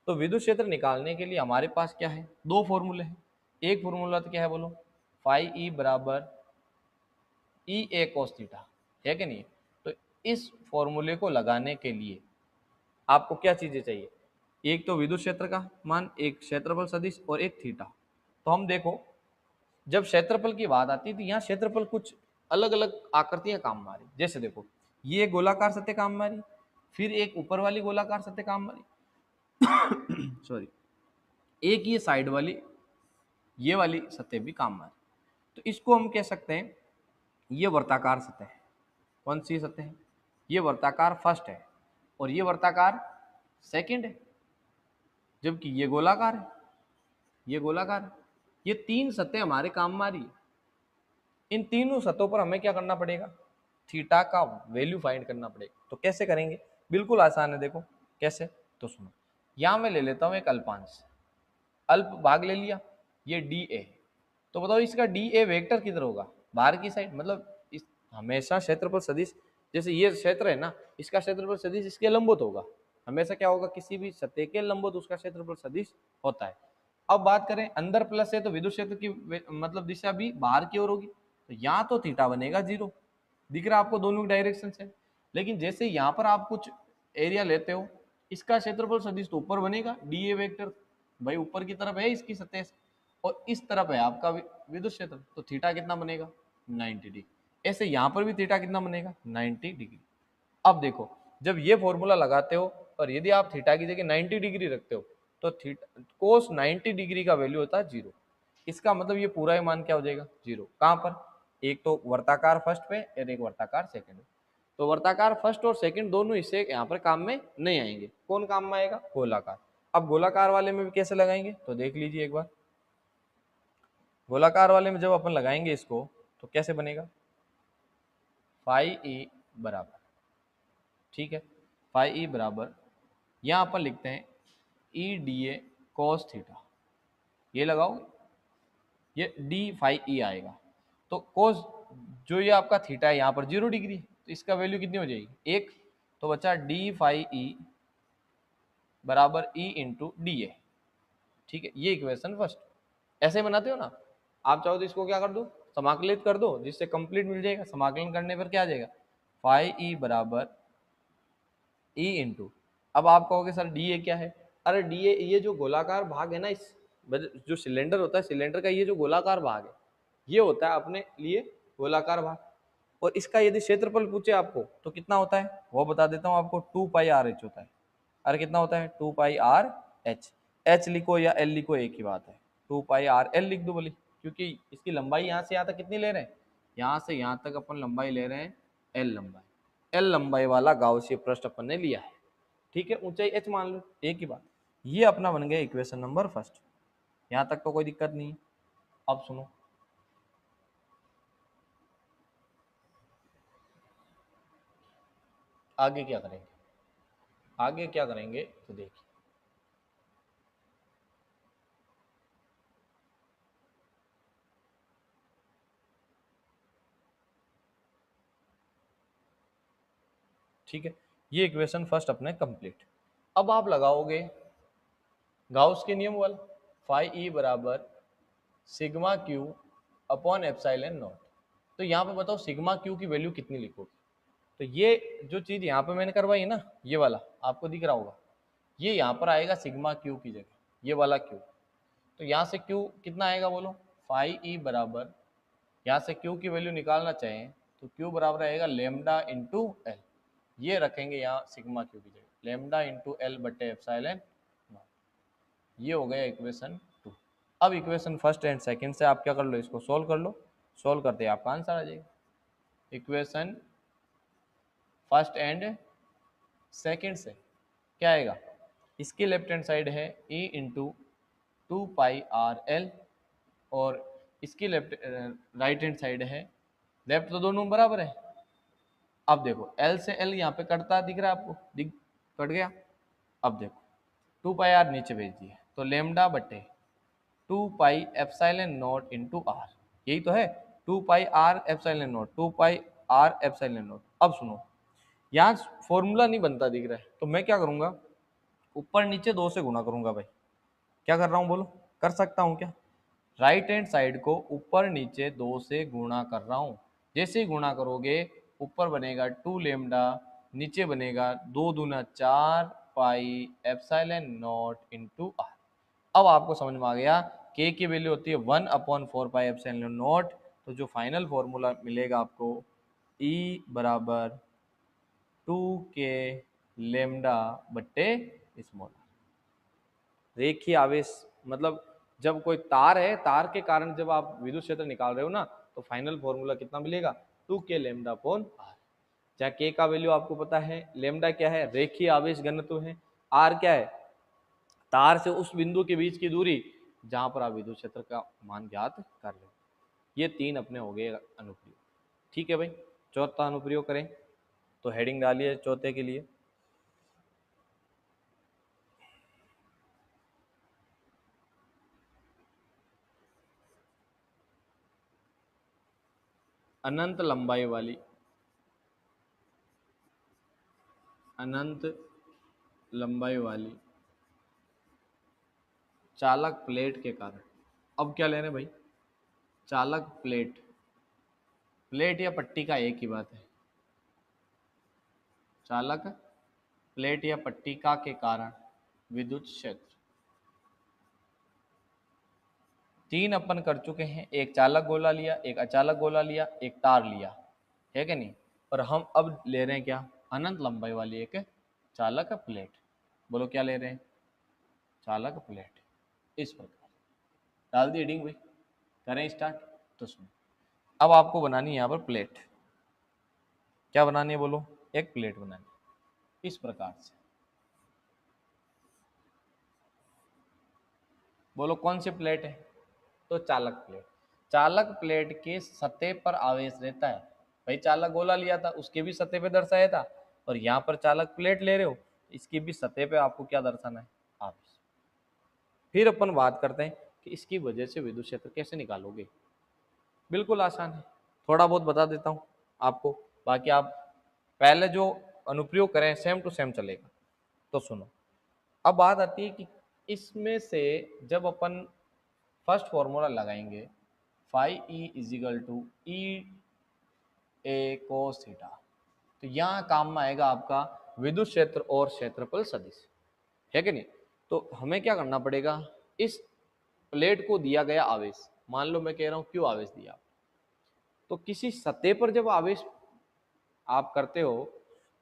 तो विद्युत क्षेत्र निकालने के लिए हमारे पास क्या है, 2 फॉर्मूले हैं। एक फॉर्मूला तो क्या है बोलो, फाई ई बराबर ई ए कोस थीटा, है कि नहीं। तो इस फॉर्मूले को लगाने के लिए आपको क्या चीजें चाहिए, एक तो विद्युत क्षेत्र का मान, एक क्षेत्रफल सदिश और एक थीटा। तो हम देखो जब क्षेत्रफल की बात आती है तो यहाँ क्षेत्रफल कुछ अलग अलग आकृतियां काम मारी। जैसे देखो ये गोलाकार सतह काम मारी, फिर एक ऊपर वाली गोलाकार सतह काम मारी सॉरी, एक ये साइड वाली ये वाली सतह भी काम मारी। तो इसको हम कह सकते हैं ये वर्ताकार सतह है। कौन सी सतह है, ये वर्ताकार फर्स्ट है और ये वर्ताकार सेकंड है, जबकि ये गोलाकार है, ये गोलाकार है। ये तीन सतह हमारे काम मारी। इन तीनों सतहों पर हमें क्या करना पड़ेगा, थीटा का वैल्यू फाइंड करना पड़ेगा। तो कैसे करेंगे, बिल्कुल आसान है, देखो कैसे। तो सुनो, यहां मैं ले लेता हूं एक अल्पांश, अल्प भाग ले लिया, ये डी ए। तो बताओ इसका डी ए वेक्टर किधर होगा, बाहर की साइड, मतलब इस हमेशा क्षेत्रफल सदिश, जैसे ये क्षेत्र है ना, इसका क्षेत्रफल सदिश इसके लंबवत होगा। हमेशा क्या होगा, किसी भी सतह के लंबवत उसका क्षेत्रफल सदिश होता है। अब बात करें अंदर प्लस है तो विद्युत क्षेत्र की मतलब दिशा भी बाहर की ओर होगी। तो यहाँ तो थीटा बनेगा 0, दिख रहा है आपको दोनों की डायरेक्शन से। लेकिन जैसे यहाँ पर आप कुछ एरिया लेते हो, इसका क्षेत्रफल सदिश तो ऊपर बनेगा, डी ए वेक्टर भाई ऊपर की तरफ है इसकी सतह से, और इस तरफ है आपका विद्युत क्षेत्र, तो थीटा कितना बनेगा 90 डिग्री। ऐसे यहाँ पर भी थीटा कितना बनेगा 90 डिग्री। अब देखो जब ये फॉर्मूला लगाते हो और यदि आप थीटा की जगह 90 डिग्री रखते हो तो थीटा कोस 90 डिग्री का वैल्यू होता है 0। इसका मतलब ये पूरा ही मान क्या हो जाएगा 0। कहाँ पर, एक तो वर्ताकार फर्स्ट पे और एक वर्ताकार सेकंड पे। तो वर्ताकार फर्स्ट और सेकंड दोनों हिस्से यहाँ पर काम में नहीं आएंगे। कौन काम में आएगा, गोलाकार। अब गोलाकार वाले में भी कैसे लगाएंगे, तो देख लीजिए एक बार। गोलाकार वाले में जब अपन लगाएंगे इसको तो कैसे बनेगा, फाई ई बराबर, ठीक है, फाई ई बराबर, यहाँ अपन लिखते हैं E D A cos theta. ये लगाओ, ये डी फाई ई आएगा। तो कोस जो ये आपका थीटा है यहाँ पर 0 डिग्री, तो इसका वैल्यू कितनी हो जाएगी 1। तो बचा डी फाई ई बराबर ई इंटू डी ए, ठीक है। ये इक्वेशन फर्स्ट ऐसे बनाते हो ना, आप चाहो तो इसको क्या कर दो, समाकलित कर दो, जिससे कंप्लीट मिल जाएगा। समाकलन करने पर क्या आ जाएगा, फाई ई बराबर ई इंटू, अब आप कहोगे सर डी ए क्या है, अरे डी ए ये जो गोलाकार भाग है ना, इस जो सिलेंडर होता है, सिलेंडर का ये जो गोलाकार भाग है ये होता है अपने लिए गोलाकार भाग। और इसका यदि क्षेत्रफल पूछे आपको तो कितना होता है वो बता देता हूँ आपको, 2 पाई आर एच होता है। अरे कितना होता है 2 पाई आर एच, एच लिखो या एल लिखो एक ही बात है, 2 पाई आर एल लिख दो बोली, क्योंकि इसकी लंबाई यहाँ से यहाँ तक कितनी ले रहे हैं, यहाँ से यहाँ तक अपन लंबाई ले रहे हैं एल लंबाई, एल लंबाई वाला गाउसीय पृष्ठ अपन ने लिया है, ठीक है। ऊंचाई एच मान लो, एक ही बात। ये अपना बन गया इक्वेशन नंबर फर्स्ट, यहाँ तक तो कोई दिक्कत नहीं। अब सुनो, आगे क्या करेंगे, आगे क्या करेंगे तो देखिए, ठीक है। ये इक्वेशन फर्स्ट अपने कंप्लीट। अब आप लगाओगे गाउस के नियम वाला, फाई ई बराबर sigma Q upon epsilon not. तो यहाँ पे बताओ सिग्मा क्यू की वैल्यू कितनी लिखोगे। तो ये जो चीज यहाँ पे मैंने करवाई है ना, ये वाला आपको दिख रहा होगा, ये यहाँ पर आएगा सिग्मा क्यू की जगह, ये वाला क्यू। तो यहाँ से क्यू कितना आएगा बोलो, फाई ई बराबर, यहाँ से क्यू की वैल्यू निकालना चाहें तो क्यू बराबर आएगा लेमडा इंटू एल, ये रखेंगे यहाँ सिग्मा क्यू की जगह, लेमडा इंटू एल बटे एप्सिलॉन। ये हो गया इक्वेशन 2। अब इक्वेशन फर्स्ट एंड सेकंड से आप क्या कर लो, इसको सोल्व कर लो, सोल्व करते ही आपका आंसर आ जाएगा। इक्वेशन फर्स्ट एंड सेकंड से क्या आएगा, इसकी लेफ्ट हैंड साइड है e into 2 pi R L, और इसकी लेफ्ट राइट हैंड साइड है, लेफ्ट तो दोनों बराबर है। अब देखो एल से एल यहाँ पे कटता दिख रहा है आपको, दिख कट गया। अब देखो 2 पाई आर नीचे भेज दिए, तो लेमडा बटे 2 pi epsilon naught into r, यही तो है 2 pi r epsilon naught, 2 pi r epsilon naught. अब सुनो, यहाँ फॉर्मूला नहीं बनता दिख रहा है, तो मैं क्या करूंगा, ऊपर नीचे 2 से गुणा करूंगा। भाई क्या कर रहा हूँ बोलो, कर सकता हूँ क्या, राइट हैंड साइड को ऊपर नीचे 2 से गुणा कर रहा हूँ। जैसे ही गुणा करोगे ऊपर बनेगा 2 लेमडा, नीचे बनेगा 2 दूना 4 pi epsilon naught into r. अब आपको समझ में आ गया के की वैल्यू होती है 1/4 पाई एप्सिलॉन नॉट। तो जो फाइनल फॉर्मूला मिलेगा आपको E बराबर 2k लेमडा बट्टे स्मॉल। रेखीय आवेश मतलब जब कोई तार है, तार के कारण जब आप विद्युत क्षेत्र निकाल रहे हो ना, तो फाइनल फॉर्मूला कितना मिलेगा 2k लेमडा अपॉन आर। जहाँ k का वैल्यू आपको पता है, लेमडा क्या है, रेखीय आवेश घनत्व है, आर क्या है, तार से उस बिंदु के बीच की दूरी जहां पर आप विद्युत क्षेत्र का मान ज्ञात कर रहे हो। ये 3 अपने हो गए अनुप्रयोग। ठीक है भाई, चौथा अनुप्रयोग करें तो हेडिंग डालिए चौथे के लिए। अनंत लंबाई वाली चालक प्लेट के कारण। अब क्या ले रहे हैं भाई, चालक प्लेट, प्लेट या पट्टी का एक ही बात है, चालक प्लेट या पट्टिका के कारण विद्युत क्षेत्र। 3 अपन कर चुके हैं, एक चालक गोला लिया, एक अचालक गोला लिया, एक तार लिया, है कि नहीं। और हम अब ले रहे हैं क्या, अनंत लंबाई वाली एक चालक प्लेट। बोलो क्या ले रहे हैं, चालक प्लेट। इस प्रकार डाल दी हेडिंग भाई, करें स्टार्ट। तो सुनो, अब आपको बनानी है यहाँ पर प्लेट। क्या बनानी है बोलो, एक प्लेट बनानी है इस प्रकार से। बोलो कौन सी प्लेट है, तो चालक प्लेट। चालक प्लेट के सतह पर आवेश रहता है। भाई चालक गोला लिया था, उसके भी सतह पे दर्शाया था, और यहाँ पर चालक प्लेट ले रहे हो, इसकी भी सतह पे आपको क्या दर्शाना है, आवेश। फिर अपन बात करते हैं कि इसकी वजह से विद्युत क्षेत्र कैसे निकालोगे। बिल्कुल आसान है, थोड़ा बहुत बता देता हूँ आपको, बाकी आप पहले जो अनुप्रयोग करें सेम टू सेम चलेगा। तो सुनो, अब बात आती है कि इसमें से जब अपन फर्स्ट फॉर्मूला लगाएंगे, phi E equal to E A cos theta, तो यहाँ काम में आएगा आपका विद्युत क्षेत्र और क्षेत्रफल सदिश, है कि नहीं। तो हमें क्या करना पड़ेगा, इस प्लेट को दिया गया आवेश, मान लो मैं कह रहा हूँ क्यों आवेश दिया, तो किसी सतह पर जब आवेश आप करते हो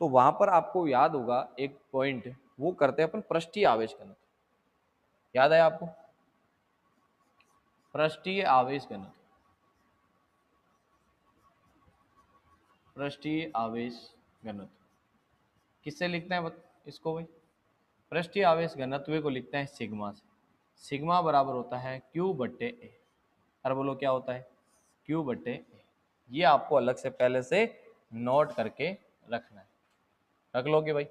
तो वहां पर आपको याद होगा एक पॉइंट, वो करते हैं अपन पृष्ठीय आवेश घनत्व। याद है आपको, पृष्ठीय आवेश घनत्व, पृष्ठीय आवेश घनत्व किससे लिखते हैं इसको भाई, पृष्ठीय आवेश घनत्व को लिखते हैं सिग्मा से। सिग्मा बराबर होता है क्यू बट्टे ए। अरे बोलो क्या होता है, क्यू बट्टे ए। ये आपको अलग से पहले से नोट करके रखना है, रख लोगे भाई।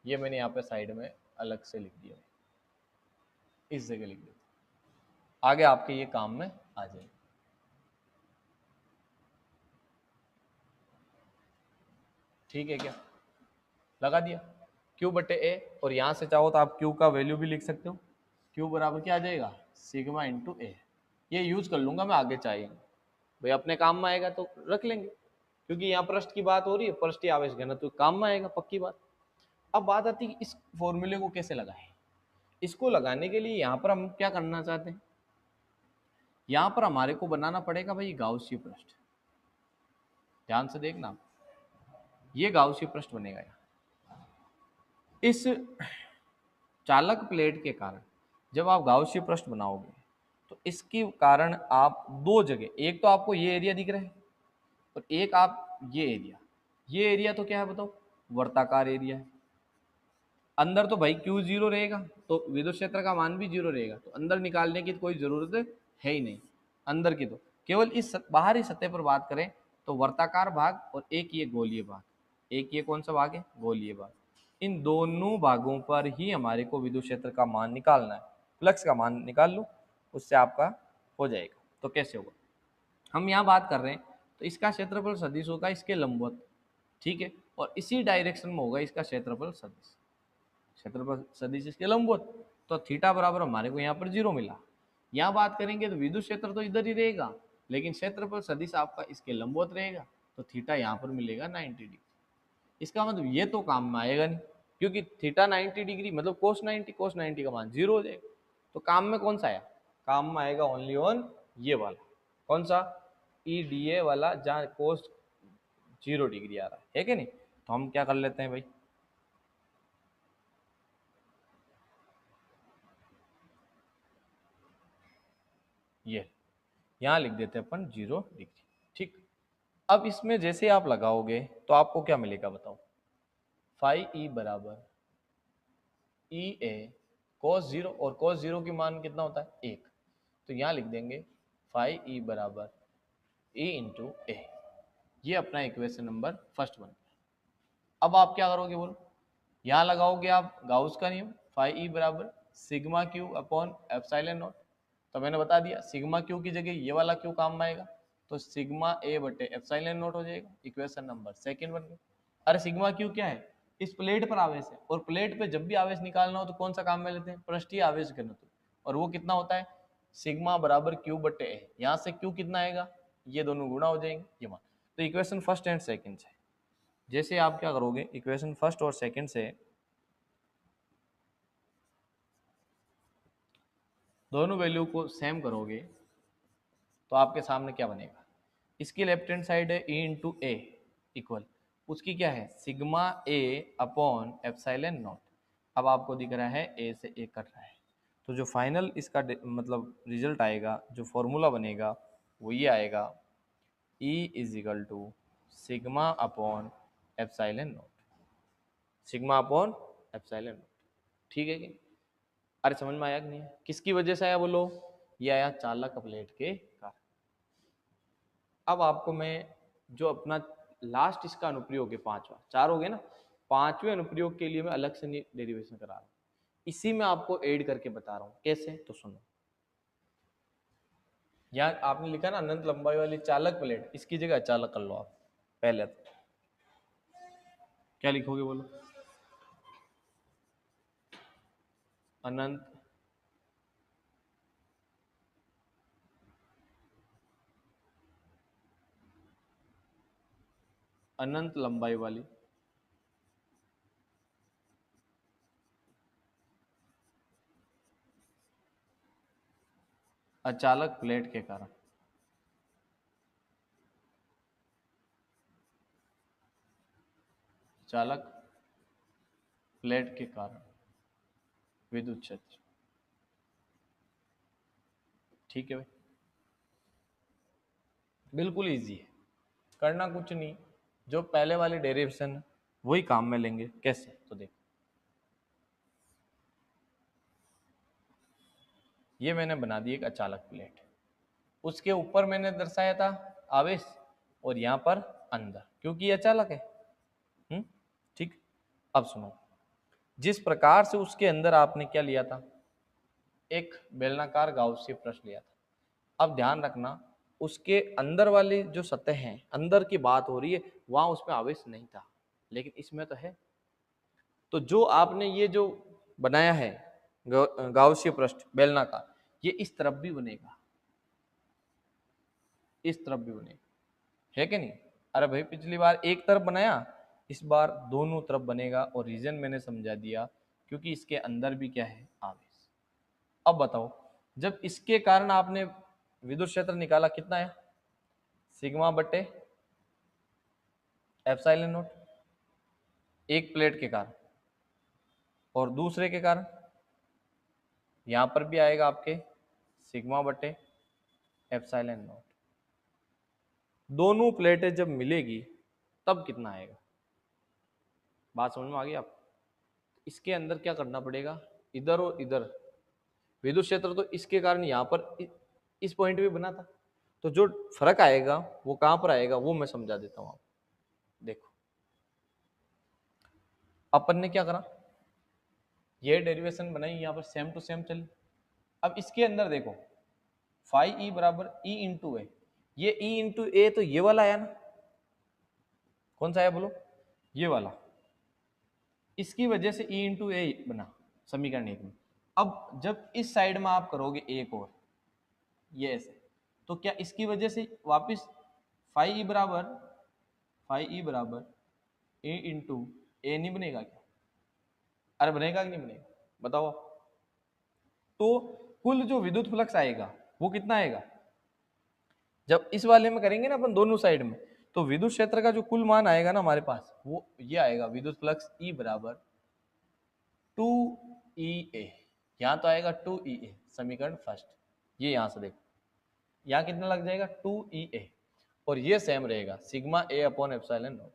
ये मैंने यहाँ पे साइड में अलग से लिख दिया, इस जगह लिख दिया, आगे आपके ये काम में आ जाएगा। ठीक है, क्या लगा दिया क्यू बटे ए, और यहां से चाहो तो आप क्यू का वैल्यू भी लिख सकते हो। क्यू बराबर क्या आ जाएगा, सिग्मा इंटू ए। ये यूज कर लूंगा मैं आगे, चाहिए भाई अपने काम में आएगा तो रख लेंगे, क्योंकि यहाँ पृष्ठ की बात हो रही है, पृष्ठीय आवेश घनत्व तो काम में आएगा, पक्की बात। अब बात आती है इस फॉर्मूले को कैसे लगाएं। इसको लगाने के लिए यहाँ पर हम क्या करना चाहते हैं, यहाँ पर हमारे को बनाना पड़ेगा भाई गाउसीय पृष्ठ। ध्यान से देखना, ये गाउसीय पृष्ठ बनेगा यहाँ। इस चालक प्लेट के कारण जब आप गाउसीय पृष्ठ बनाओगे तो इसके कारण आप दो जगह, एक तो आपको ये एरिया दिख रहा है और एक आप ये एरिया तो क्या है बताओ, वर्ताकार एरिया है। अंदर तो भाई क्यू जीरो रहेगा, तो विद्युत क्षेत्र का मान भी जीरो रहेगा, तो अंदर निकालने की कोई जरूरत है ही नहीं अंदर की। तो केवल इस बाहरी सतह पर बात करें तो वर्ताकार भाग और एक ये गोलीय भाग, एक ये कौन सा भाग है, गोलीय भाग। इन दोनों भागों पर ही हमारे को विद्युत क्षेत्र का मान निकालना है। फ्लक्स का मान निकाल लो, उससे आपका हो जाएगा। तो कैसे होगा, हम यहाँ बात कर रहे हैं तो इसका क्षेत्रफल सदिश होगा इसके लंबवत, ठीक है, और इसी डायरेक्शन में होगा इसका क्षेत्रफल सदिश, क्षेत्रफल सदिश इसके लंबवत। तो थीटा बराबर हमारे को यहाँ पर 0 मिला। यहाँ बात करेंगे तो विद्युत क्षेत्र तो इधर ही रहेगा, लेकिन क्षेत्रफल सदिश आपका इसके लंबवत रहेगा, तो थीटा यहाँ पर मिलेगा 90 डिग्री। इसका मतलब ये तो काम में आएगा नहीं, क्योंकि थीटा 90 डिग्री मतलब कोस 90 का मान 0 हो जाएगा। तो काम में कौन सा आया, काम में आएगा ओनली ऑन ये वाला, कौन सा, ई डी ए वाला, जहाँ कोस 0 डिग्री आ रहा है कि नहीं। तो हम क्या कर लेते हैं भाई, ये यहाँ लिख देते हैं अपन 0 डिग्री। ठीक, अब इसमें जैसे आप लगाओगे तो आपको क्या मिलेगा बताओ, फाई ई बराबर ई ए cos 0, और cos 0 की मान कितना होता है 1, तो यहाँ लिख देंगे फाई ई बराबर ए इंटू ए। ये अपना इक्वेशन नंबर फर्स्ट बन गया। अब आप क्या करोगे बोलो, यहाँ लगाओगे आप गाउस का नियम, फाई ई बराबर sigma Q upon epsilon not. तो मैंने बता दिया सिग्मा क्यू की जगह ये वाला क्यू काम में आएगा, तो सिग्मा ए बटे एप्सिलॉन नॉट हो जाएगा, इक्वेशन नंबर सेकंड बन गया। अरे सिग्मा क्यू क्या है, इस प्लेट पर आवेश है, और प्लेट पे जब भी आवेश निकालना हो तो कौन सा काम में लेते हैं, पृष्ठीय आवेश घनत्व, और वो कितना होता है सिग्मा बराबर क्यू बटे ए। यहाँ से क्यू कितना आएगा, ये दोनों गुणा हो जाएंगे ये मान। तो इक्वेशन फर्स्ट एंड सेकंड से जैसे आप क्या करोगे, इक्वेशन फर्स्ट और सेकंड से दोनों वैल्यू को सेम करोगे तो आपके सामने क्या बनेगा, इसकी लेफ्ट हैंड साइड है ई इंटू ए इक्वल, उसकी क्या है सिग्मा ए अपॉन एप्सिलॉन नॉट। अब आपको दिख रहा है ए से ए कट रहा है, तो जो फाइनल इसका मतलब रिजल्ट आएगा, जो फॉर्मूला बनेगा वो ये आएगा, E is equal to sigma upon epsilon naught, sigma upon epsilon naught. ठीक है कि, अरे समझ में आया कि नहीं, किसकी वजह से आया बोलो, ये आया चालक प्लेट के कारण। अब आपको मैं जो अपना लास्ट इसका अनुप्रयोग है पांचवा, चार हो गए ना, पांचवें अनुप्रयोग के लिए मैं अलग से डेरिवेशन करा रहा हूँ, इसी में आपको ऐड करके बता रहा हूँ कैसे, तो सुनो। यहाँ आपने लिखा ना अनंत लंबाई वाली चालक प्लेट, इसकी जगह अचालक कर लो आप। पहले तो क्या लिखोगे बोलो, अनंत अनंत लंबाई वाली अचालक प्लेट के कारण, चालक प्लेट के कारण विद्युत क्षेत्र। ठीक है भाई, बिल्कुल इजी है, करना कुछ नहीं, जो पहले वाले डेरिवेशन है वही काम में लेंगे। कैसे, तो देखो ये मैंने बना दी एक अचालक प्लेट, उसके ऊपर मैंने दर्शाया था आवेश, और यहाँ पर अंदर, क्योंकि ये अचालक है। ठीक, अब सुनो, जिस प्रकार से उसके अंदर आपने क्या लिया था, एक बेलनाकार गाउसीय पृष्ठ लिया था। अब ध्यान रखना उसके अंदर वाली जो सतह है, अंदर की बात हो रही है, वहां उसमें आवेश नहीं था, लेकिन इसमें तो है। तो जो आपने ये जो बनाया है गाउसीय पृष्ठ बेलनाकार, ये इस तरफ भी बनेगा, इस तरफ भी बनेगा, है कि नहीं। अरे भाई पिछली बार एक तरफ बनाया, इस बार दोनों तरफ बनेगा, और रीजन मैंने समझा दिया क्योंकि इसके अंदर भी क्या है आवेश। अब बताओ, जब इसके कारण आपने विद्युत क्षेत्र निकाला कितना है, सिग्मा बटे एप्सिलॉन नॉट, एक प्लेट के कारण, और दूसरे के कारण यहां पर भी आएगा आपके सिग्मा बटे एप्सिलॉन नॉट। दोनों प्लेटें जब मिलेगी तब कितना आएगा, बात समझ में आ गई आप। इसके अंदर क्या करना पड़ेगा, इधर और इधर विद्युत क्षेत्र तो इसके कारण यहाँ पर इस पॉइंट पे बना था, तो जो फर्क आएगा वो कहां पर आएगा वो मैं समझा देता हूं आपको। देखो अपन ने क्या करा, ये डेरिवेशन बनाई, यहाँ पर सेम टू सेम चली। अब इसके अंदर देखो फाई ई बराबर ई इंटू ए, ये ई इंटू ए तो ये वाला आया ना, कौन सा आया बोलो, ये वाला, इसकी वजह से ई इंटू ए बना समीकरण एक में। अब जब इस साइड में आप करोगे एक और ये ऐसे, तो क्या इसकी वजह से वापस फाई ई बराबर ए इंटू ए नहीं बनेगा क्या, अरे बनेगा कि नहीं बनेगा, बताओ आप। तो कुल जो विद्युत फ्लक्स आएगा वो कितना आएगा, जब इस वाले में करेंगे ना अपन दोनों साइड में, तो विद्युत क्षेत्र का जो कुल मान आएगा ना हमारे पास, वो ये आएगा, विद्युत फ्लक्स E बराबर 2EA। यहाँ तो आएगा 2EA, समीकरण फर्स्ट, ये यहाँ से देखो, यहाँ कितना लग जाएगा 2EA, और ये सेम रहेगा sigma A upon epsilon not.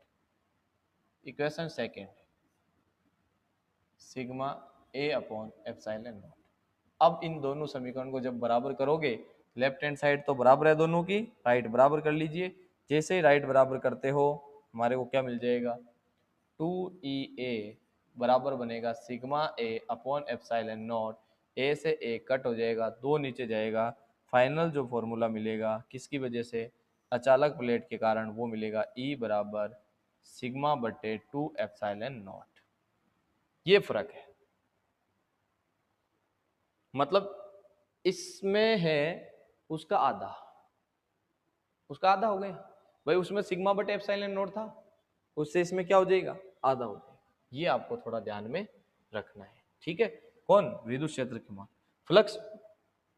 Equation second, sigma A upon epsilon naught. अब इन दोनों समीकरण को जब बराबर करोगे, लेफ्ट हैंड साइड तो बराबर है दोनों की, राइट बराबर कर लीजिए। जैसे ही राइट बराबर करते हो हमारे को क्या मिल जाएगा, 2EA बराबर बनेगा sigma A upon epsilon naught. A से ए कट हो जाएगा, दो नीचे जाएगा, फाइनल जो फॉर्मूला मिलेगा किसकी वजह से, अचालक प्लेट के कारण, वो मिलेगा E बराबर सिग्मा बटे 2 एप्सिलॉन नॉट। ये फर्क है, मतलब इसमें है उसका आधा, उसका आधा हो गया भाई, उसमें सिग्मा बटे एप्सिलॉन नॉट था, उससे इसमें क्या हो जाएगा, आधा हो जाएगा। ये आपको थोड़ा ध्यान में रखना है, ठीक है। कौन, विद्युत क्षेत्र के मान, फ्लक्स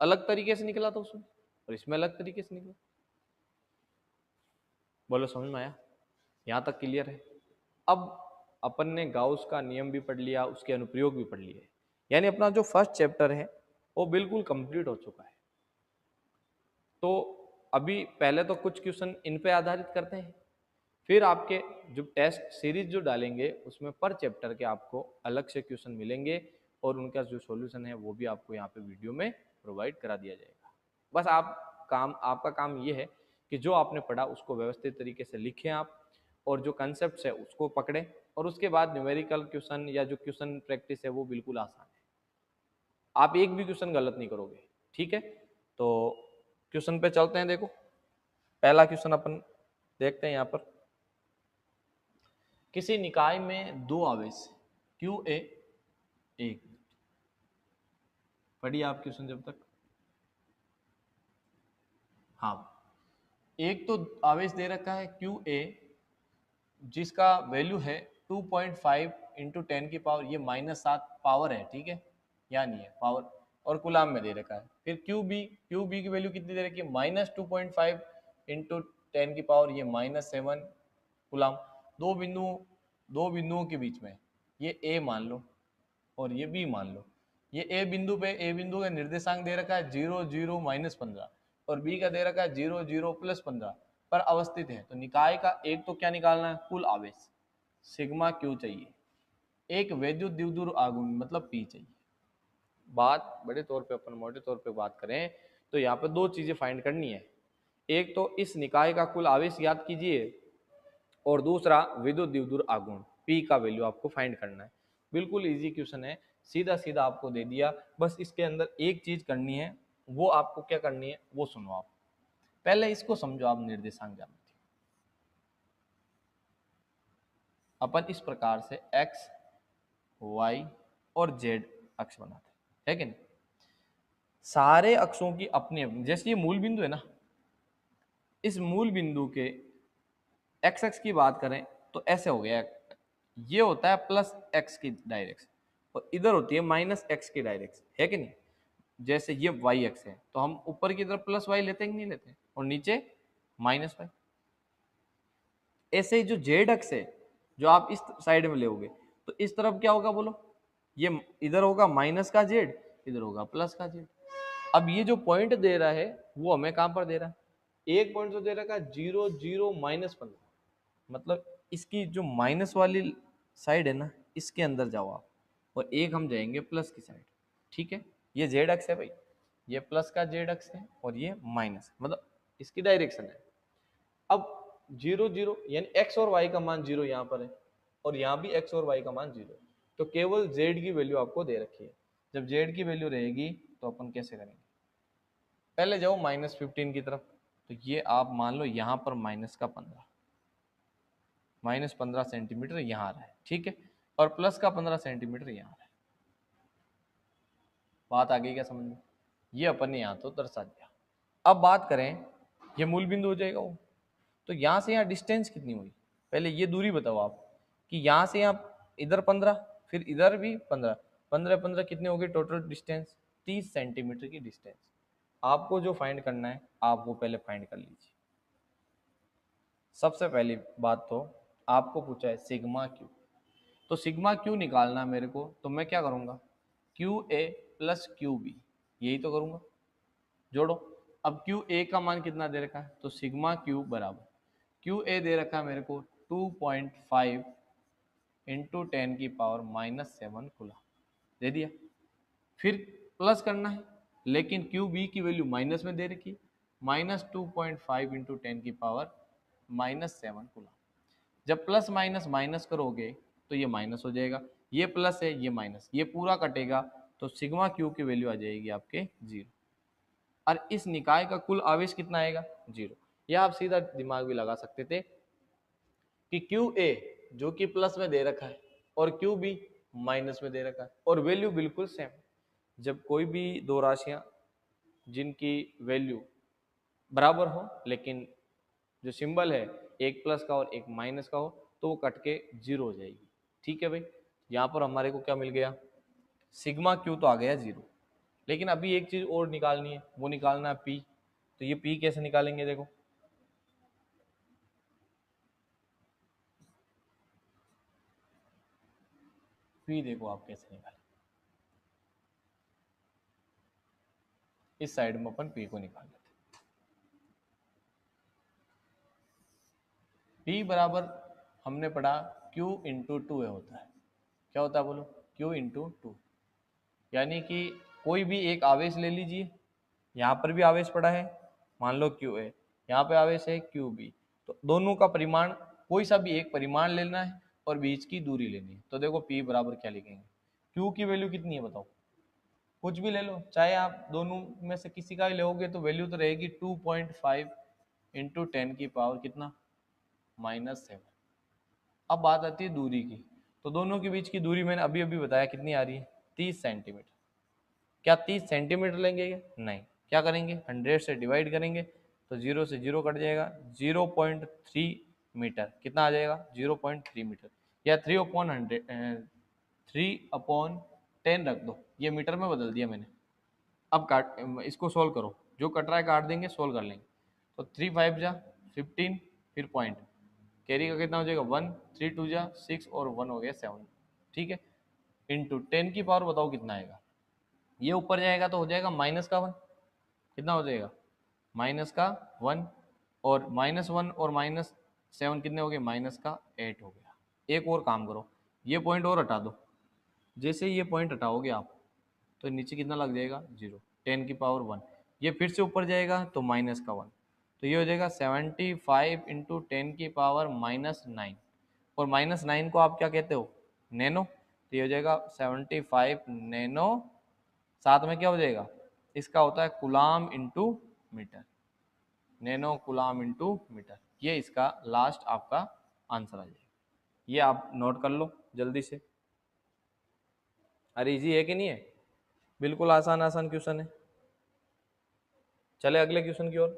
अलग तरीके से निकला था उसमें, और इसमें अलग तरीके से निकला। बोलो समझ में आया, यहाँ तक क्लियर है। अब अपन ने गाउस का नियम भी पढ़ लिया, उसके अनुप्रयोग भी पढ़ लिए, यानी अपना जो फर्स्ट चैप्टर है वो बिल्कुल कंप्लीट हो चुका है। तो अभी पहले तो कुछ क्वेश्चन इन पे आधारित करते हैं, फिर आपके जो टेस्ट सीरीज जो डालेंगे उसमें पर चैप्टर के आपको अलग से क्वेश्चन मिलेंगे, और उनका जो सॉल्यूशन है वो भी आपको यहाँ पे वीडियो में प्रोवाइड करा दिया जाएगा। बस आपका काम ये है कि जो आपने पढ़ा उसको व्यवस्थित तरीके से लिखें आप, और जो कंसेप्ट है उसको पकड़ें, और उसके बाद न्यूमेरिकल क्वेश्चन या जो क्वेश्चन प्रैक्टिस है वो बिल्कुल आसान है, आप एक भी क्वेश्चन गलत नहीं करोगे, ठीक है। तो क्वेश्चन पे चलते हैं, देखो पहला क्वेश्चन अपन देखते हैं यहाँ पर। किसी निकाय में दो आवेश QA, एक, पढ़िए आप क्वेश्चन जब तक। हाँ, एक तो आवेश दे रखा है QA जिसका वैल्यू है 2.5 इंटू 10 की पावर, ये -7 पावर है, ठीक है, यहाँ नहीं है पावर, और कुलाम में दे रखा है। फिर QB की वैल्यू कितनी दे रखी है, -2.5 इंटू 10 की पावर, ये -7 कुलाम। दो बिंदुओं के बीच में, ये A मान लो और ये B मान लो। ये ए बिंदु का निर्देशांक दे रखा है 0 0 -15, और B का दे रखा है 0 0 +15 पर अवस्थित है। तो निकाय का एक तो क्या निकालना है, कुल आवेश सिग्मा क्यू चाहिए, एक वैद्युत द्विध्रुव आघूर्ण मतलब P चाहिए। बात बड़े तौर पे अपन मोटे तौर पे बात करें तो यहाँ पे दो चीजें फाइंड करनी है, एक तो इस निकाय का कुल आवेश याद कीजिए, और दूसरा विद्युत द्विध्रुव आघूर्ण P का वैल्यू आपको फाइंड करना है। बिल्कुल इजी क्वेश्चन है, सीधा सीधा आपको दे दिया, बस इसके अंदर एक चीज करनी है, वो आपको क्या करनी है वो सुनो आप। पहले इसको समझो, आप निर्देशांक जानते हो, अपन इस प्रकार से x y और z अक्ष बनाते हैं, है कि नहीं। सारे अक्षों की अपनी अपनी, जैसे ये मूल बिंदु है ना, इस मूल बिंदु के x अक्ष की बात करें तो ऐसे हो गया, ये होता है +x की डायरेक्शन, और इधर होती है -x की डायरेक्शन, है कि नहीं। जैसे ये y अक्ष है तो हम ऊपर की तरफ +y लेते हैं कि नहीं लेते, और नीचे -y। ऐसे ही जो z अक्ष है जो आप इस साइड में लेोगे तो इस तरफ क्या होगा बोलो, ये इधर होगा माइनस का z, इधर होगा प्लस का z। अब ये जो पॉइंट दे रहा है वो हमें कहां पर दे रहा है, एक पॉइंट जो दे रखा है 0 0 -15, मतलब इसकी जो माइनस वाली साइड है ना इसके अंदर जाओ आप, और एक हम जाएंगे प्लस की साइड, ठीक है। ये जेड अक्ष है भाई, ये प्लस का जेड अक्ष है और ये माइनस, मतलब इसकी डायरेक्शन है। अब 0 0 यानी एक्स और वाई का मान 0 यहाँ पर है, और यहाँ भी एक्स और वाई का मान 0 है, तो केवल जेड की वैल्यू आपको दे रखी है। जब जेड की वैल्यू रहेगी तो अपन कैसे करेंगे, पहले जाओ -15 की तरफ, तो ये आप मान लो यहाँ पर -15 सेंटीमीटर यहाँ आ रहा है, ठीक है, और प्लस का 15 सेंटीमीटर यहाँ आ रहा है। बात आ गई क्या समझ में, ये अपन ने यहाँ तो दर्शा दिया। अब बात करें, ये मूल बिंदु हो जाएगा वो, तो यहाँ से यहाँ डिस्टेंस कितनी हुई, पहले ये दूरी बताओ आप, कि यहाँ से यहाँ इधर 15 फिर इधर भी 15, 15 15 कितनी होगी टोटल डिस्टेंस? 30 सेंटीमीटर की डिस्टेंस। आपको जो फाइंड करना है आप वो पहले फाइंड कर लीजिए। सबसे पहली बात तो आपको पूछा है सिग्मा क्यू, तो सिग्मा क्यू निकालना है मेरे को, तो मैं क्या करूँगा, Q A plus Q B, यही तो करूँगा, जोड़ो। अब क्यू ए का मान कितना दे रखा है, तो सिग्मा क्यू बराबर क्यू ए दे रखा है मेरे को 2.5 इंटू 10⁻⁻7 कूलम दे दिया। फिर प्लस करना है, लेकिन क्यू बी की वैल्यू माइनस में दे रखी, -2.5 इंटू 10⁻⁻7 कूलम। जब प्लस माइनस माइनस करोगे तो ये माइनस हो जाएगा, ये प्लस है ये माइनस, ये पूरा कटेगा, तो सिग्मा क्यू की वैल्यू आ जाएगी आपके 0। और इस निकाय का कुल आवेश कितना आएगा, 0। या आप सीधा दिमाग भी लगा सकते थे कि क्यू ए जो कि प्लस में दे रखा है और क्यू बी माइनस में दे रखा है और वैल्यू बिल्कुल सेम। जब कोई भी दो राशियां जिनकी वैल्यू बराबर हो लेकिन जो सिंबल है एक प्लस का और एक माइनस का हो, तो वो कट के 0 हो जाएगी। ठीक है भाई, यहाँ पर हमारे को क्या मिल गया, सिग्मा क्यू तो आ गया 0। लेकिन अभी एक चीज और निकालनी है, वो निकालना है पी। तो ये पी कैसे निकालेंगे, देखो पी देखो आप कैसे निकालें, इस साइड में अपन पी को निकाल लेते हैं। पी बराबर हमने पढ़ा Q इंटू 2 होता है। क्या होता है बोलो, Q इंटू 2। यानी कि कोई भी एक आवेश ले लीजिए, यहाँ पर भी आवेश पड़ा है, मान लो Q है, यहाँ पे आवेश है Q B, तो दोनों का परिमाण कोई सा भी एक परिमाण लेना है और बीच की दूरी लेनी है। तो देखो P बराबर क्या लिखेंगे, Q की वैल्यू कितनी है बताओ, कुछ भी ले लो, चाहे आप दोनों में से किसी का ही लोगे तो वैल्यू तो रहेगी 2.5 इंटू 10⁻, कितना, -7। अब बात आती है दूरी की, तो दोनों के बीच की दूरी मैंने अभी अभी बताया कितनी आ रही है, 30 सेंटीमीटर। क्या 30 सेंटीमीटर लेंगे क्या, नहीं, क्या करेंगे 100 से डिवाइड करेंगे, तो 0 से 0 कट जाएगा, 0.3 मीटर, कितना आ जाएगा 0.3 मीटर, या 3/10 रख दो, ये मीटर में बदल दिया मैंने। अब काट, इसको सोल्व करो, जो कट रहा है काट देंगे, सोल्व कर लेंगे। तो 3 5 जा 15, फिर पॉइंट, कैरी का कितना हो जाएगा 1, 3 2 जा 6 और 1 हो गया 7। ठीक है, इंटू 10⁻, बताओ कितना आएगा, ये ऊपर जाएगा तो हो जाएगा -1, कितना हो जाएगा -1, और -1 और -7 कितने हो गए, -8 हो गया। एक और काम करो, ये पॉइंट और हटा दो, जैसे ये पॉइंट हटाओगे आप तो नीचे कितना लग जाएगा 0, 10⁻1, ये फिर से ऊपर जाएगा तो -1, तो ये हो जाएगा 75 इंटू 10⁻⁻9, और -9 को आप क्या कहते हो, नैनो, तो ये हो जाएगा 75 नैनो, साथ में क्या हो जाएगा, इसका होता है coulomb into metre, nano coulomb into metre, ये इसका लास्ट आपका आंसर आ जाएगा। ये आप नोट कर लो जल्दी से। अरे इजी है कि नहीं है, बिल्कुल आसान आसान क्वेश्चन है। चले अगले क्वेश्चन की ओर,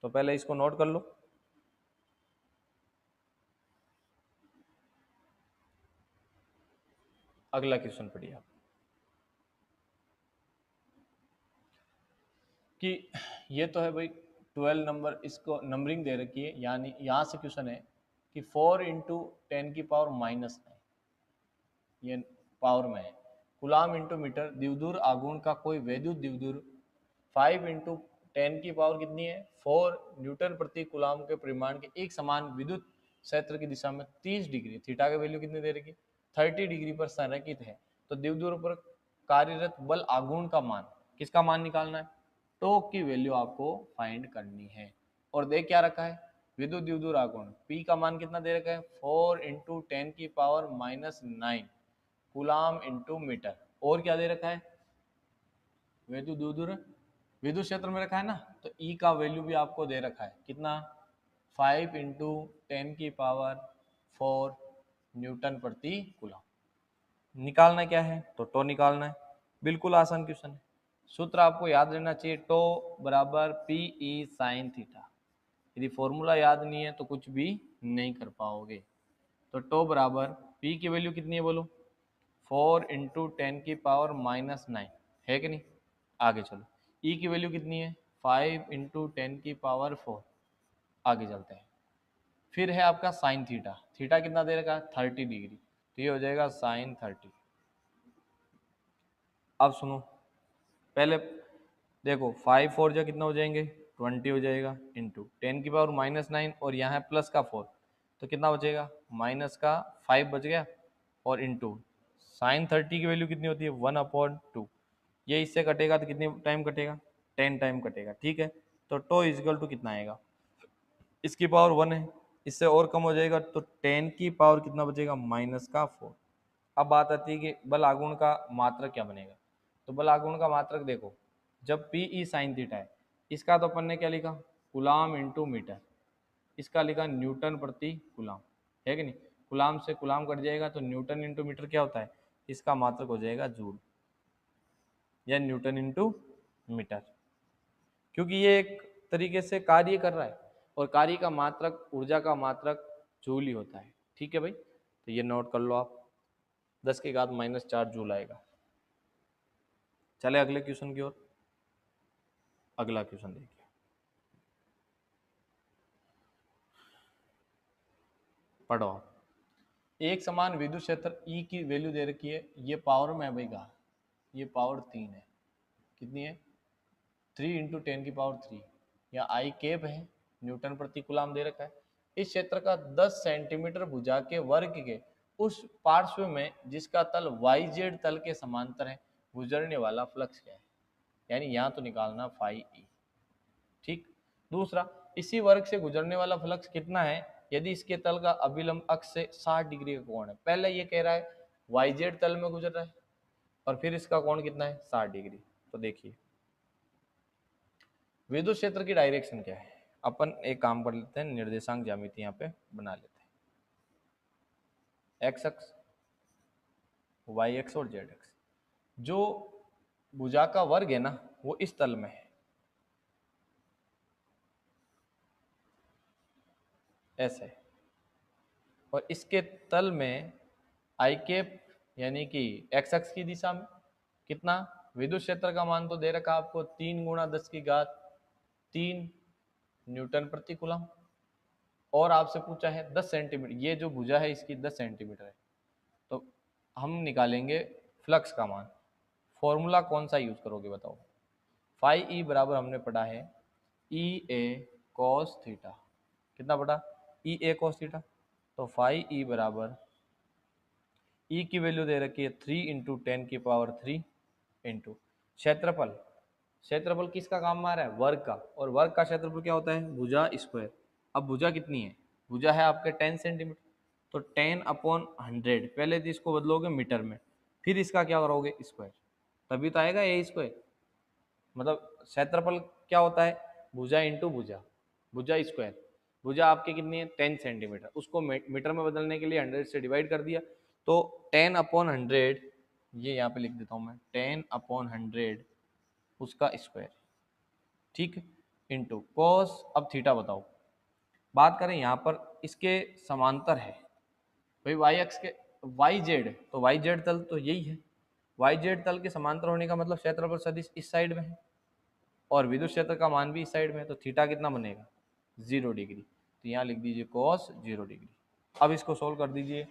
तो पहले इसको नोट कर लो। अगला क्वेश्चन पढ़िए आप, कि ये तो है भाई 12 नंबर, इसको नंबरिंग दे रखी है, यानी यहाँ से क्वेश्चन है कि 4 इंटू 10⁻⁻9, ये पावर में है, कुलाम इंटू मीटर, द्विध्रुव आघूर्ण का कोई वैद्युत द्विध्रुव 5 इंटू 10⁻, कितनी है 4 न्यूटन प्रति कुलाम के परिमाण के एक समान विद्युत क्षेत्र की दिशा में 30 डिग्री, थीटा की वैल्यू कितनी दे रखी, 30 डिग्री पर संरेखित है, तो द्विध्रुव पर कार्यरत बल आघूर्ण का मान, किसका मान निकालना है, टॉर्क की वैल्यू आपको फाइंड करनी है। और देख क्या रखा है, विद्युत द्विध्रुव आघूर्ण P का मान कितना दे रखा है, 4 इंटू 10⁻⁹ कुलाम इंटू मीटर, और क्या दे रखा है, विद्युत द्विध्रुव विद्युत क्षेत्र में रखा है ना, तो E का वैल्यू भी आपको दे रखा है, कितना 5 इंटू 10⁻⁴ न्यूटन प्रति कुलाम। निकालना क्या है, तो टो निकालना है, बिल्कुल आसान क्वेश्चन है। सूत्र आपको याद रहना चाहिए, टो बराबर PE साइन थीटा। यदि फॉर्मूला याद नहीं है तो कुछ भी नहीं कर पाओगे। तो टो बराबर P की वैल्यू कितनी है बोलो, 4 इंटू 10⁻⁻9 है कि नहीं। आगे चलो, ई की वैल्यू कितनी है 5 इंटू 10⁻4। आगे चलते हैं। फिर है आपका साइन थीटा, थीटा कितना दे रखा है 30 डिग्री, तो ये हो जाएगा साइन 30। अब सुनो, पहले देखो 5 4 जा कितना हो जाएंगे 20 हो जाएगा, इंटू 10⁻⁻9 और यहाँ है प्लस का 4, तो कितना बचेगा माइनस का 5 बच गया, और इंटू साइन 30 की वैल्यू कितनी होती है 1/2। ये इससे कटेगा तो कितने टाइम कटेगा 10 टाइम कटेगा, ठीक है। तो टो इजकल टू कितना आएगा, इसकी पावर 1 है, इससे और कम हो जाएगा तो 10 की पावर कितना बचेगा -4। अब बात आती है कि बल आघूर्ण का मात्रक क्या बनेगा। तो बल आघूर्ण का मात्रक देखो, जब पी ई साइन थीटा है, इसका तो अपन ने क्या लिखा कूलाम इंटू मीटर, इसका लिखा न्यूटन प्रति कूलाम, है कि नहीं। कूलाम से कूलाम कट जाएगा तो न्यूटन इंटू मीटर क्या होता है, इसका मात्रक हो जाएगा जूल या न्यूटन इंटू मीटर, क्योंकि ये एक तरीके से कार्य कर रहा है और कार्य का मात्रक ऊर्जा का मात्रक जूल ही होता है, ठीक है भाई। तो ये नोट कर लो आप, 10⁻⁻4 जूल आएगा। चले अगले क्वेश्चन की ओर। अगला क्वेश्चन देखिए, पढ़ो आप। एक समान विद्युत क्षेत्र ई की वैल्यू दे रखी है, ये पावर में है भाई कहा, ये पावर 3 है, कितनी है 3 इंटू 10⁻3, या आई कैप है, न्यूटन प्रति कूलाम दे रखा है। इस क्षेत्र का 10 सेंटीमीटर भुजा के वर्ग के उस पार्श्व में जिसका तल YZ तल के समांतर है गुजरने वाला फ्लक्स क्या है, यानी यहाँ तो निकालना फाई ई, ठीक। दूसरा, इसी वर्ग से गुजरने वाला फ्लक्स कितना है यदि इसके तल का अभिलंब अक्ष से 60 डिग्री का कोण है। पहले ये कह रहा है YZ तल में गुजर रहा है और फिर इसका कोण कितना है 60 डिग्री। तो देखिए विद्युत क्षेत्र की डायरेक्शन क्या है, अपन एक काम कर लेते हैं, निर्देशांक ज्यामिति यहाँ पे बना लेते हैं, एक्स अक्ष वाई अक्ष और जेड अक्ष। जो भुजा का वर्ग है ना वो इस तल में है, ऐसे, और इसके तल में आई कैप यानी कि एक्स अक्ष की दिशा में कितना विद्युत क्षेत्र का मान तो दे रखा आपको 3 × 10⁻³ न्यूटन प्रति कूलम, और आपसे पूछा है 10 सेंटीमीटर, ये जो भुजा है इसकी 10 सेंटीमीटर है, तो हम निकालेंगे फ्लक्स का मान। फॉर्मूला कौन सा यूज करोगे बताओ। फाई ई बराबर हमने पढ़ा है ई ए कॉस थीटा, कितना पढ़ा ई ए कॉस थीटा। तो फाई ई बराबर ई की वैल्यू दे रखी है 3 इंटू 10⁻³ इंटू क्षेत्रफल। क्षेत्रफल किसका काम आ रहा है वर्ग का, और वर्ग का क्षेत्रफल क्या होता है भुजा स्क्वायर। अब भुजा कितनी है, भुजा है आपके 10 सेंटीमीटर, तो 10/100, पहले तो इसको बदलोगे मीटर में, फिर इसका क्या करोगे स्क्वायर, तभी तो आएगा ए स्क्वायर। मतलब क्षेत्रफल क्या होता है भुजा इंटू भुजा, भुजा स्क्वायर। भुजा आपकी कितनी है 10 सेंटीमीटर, उसको मीटर में बदलने के लिए 100 से डिवाइड कर दिया, तो 10/100, ये यहाँ पे लिख देता हूँ मैं 10/100 उसका स्क्वायर, ठीक, इंटू कॉस। अब थीटा बताओ, बात करें यहाँ पर इसके समांतर है भाई वाई अक्ष के, वाई जेड, तो वाई जेड तल तो यही है, वाई जेड तल के समांतर होने का मतलब क्षेत्रफल सदिश इस साइड में है और विद्युत क्षेत्र का मान भी इस साइड में है, तो थीटा कितना बनेगा 0 डिग्री। तो यहाँ लिख दीजिए कॉस 0 डिग्री। अब इसको सोल्व कर दीजिए,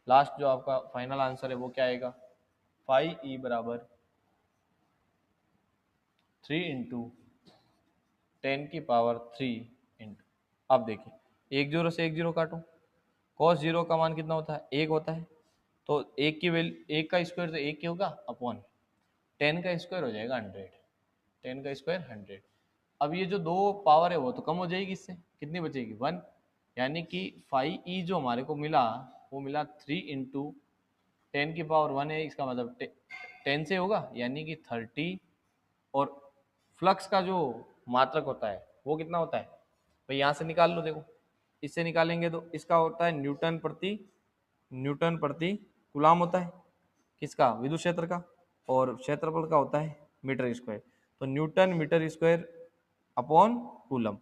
लास्ट जो आपका फाइनल आंसर है वो क्या आएगा, फाई ई बराबर 3 इंटू 10⁻³ इंटू, अब देखिए 1 0 से 1 0 काटो, कॉस 0 का मान कितना होता है 1 होता है, तो 1 की वैल्यू 1 का स्क्वायर तो 1 ही होगा अपॉन 10 का स्क्वायर हो जाएगा 100, 10 का स्क्वायर 100। अब ये जो दो पावर है वो तो कम हो जाएगी, इससे कितनी बचेगी 1, यानी कि फाई ई जो हमारे को मिला वो मिला 3 इंटू 10⁻1 है, इसका मतलब 10 से होगा यानी कि 30, और फ्लक्स का जो मात्रक होता है वो कितना होता है भाई यहाँ से निकाल लो, देखो इससे निकालेंगे तो इसका होता है न्यूटन प्रति कूलाम होता है, किसका विद्युत क्षेत्र का, और क्षेत्रफल का होता है मीटर स्क्वायर, तो newton metre square upon coulomb.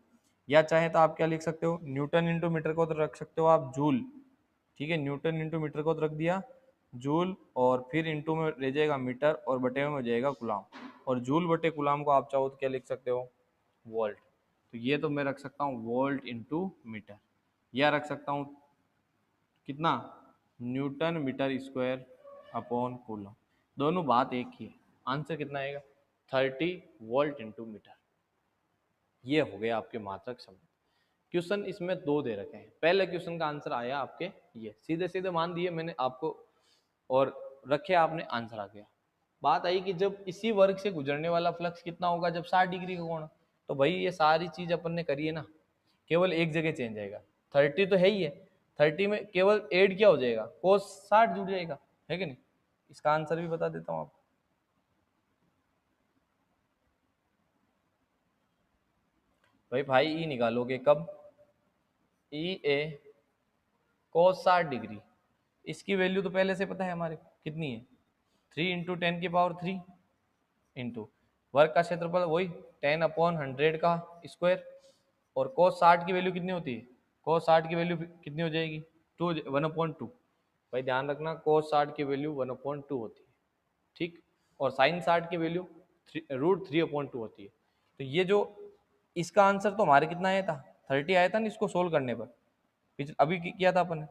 या चाहे तो आप क्या लिख सकते हो न्यूटन इंटू मीटर को तो रख सकते हो आप जूल, ठीक है, न्यूटन इंटू मीटर को तो रख दिया जूल और फिर इंटू में रह जाएगा मीटर और बटे में हो जाएगा गुलाम, और जूल बटे गुलाम को आप चाहो तो क्या लिख सकते हो, वोल्ट। तो ये तो मैं रख सकता हूँ वोल्ट इंटू मीटर, या रख सकता हूँ कितना, newton metre square upon coulomb. दोनों बात एक ही है, आंसर कितना आएगा 30 वोल्ट इंटू मीटर। ये हो गया आपके मात्रक शब्द। क्वेश्चन इसमें दो दे रखे हैं, पहले क्वेश्चन का आंसर आया आपके ये सीधे सीधे मान दिए मैंने आपको और रखे आपने, आंसर आ गया। बात आई कि जब इसी वर्ग से गुजरने वाला फ्लक्स कितना होगा जब 60 डिग्री का कोण, तो भाई ये सारी चीज अपन ने करी है ना, केवल एक जगह चेंज आएगा, 30 तो है ही है, 30 में केवल एड क्या हो जाएगा, कोस 60 जुड़ जाएगा, है कि नहीं। इसका आंसर भी बता देता हूँ आपको। भाई ई निकालोगे कब, ई ए कोस 60 डिग्री, इसकी वैल्यू तो पहले से पता है हमारे कितनी है, 3 इंटू 10⁻³ इंटू वर्ग का क्षेत्रफल वही 10/100 का स्क्वायर, और कोस 60 की वैल्यू कितनी होती है, कोस 60 की वैल्यू कितनी हो जाएगी, 1/2। भाई ध्यान रखना कोस 60 की वैल्यू 1/2 होती है, ठीक, और साइन 60 की वैल्यू √3/2 होती है। तो ये जो इसका आंसर तो हमारे कितना आया था, 30 आया था ना इसको सोल्व करने पर, अभी किया था अपन ने,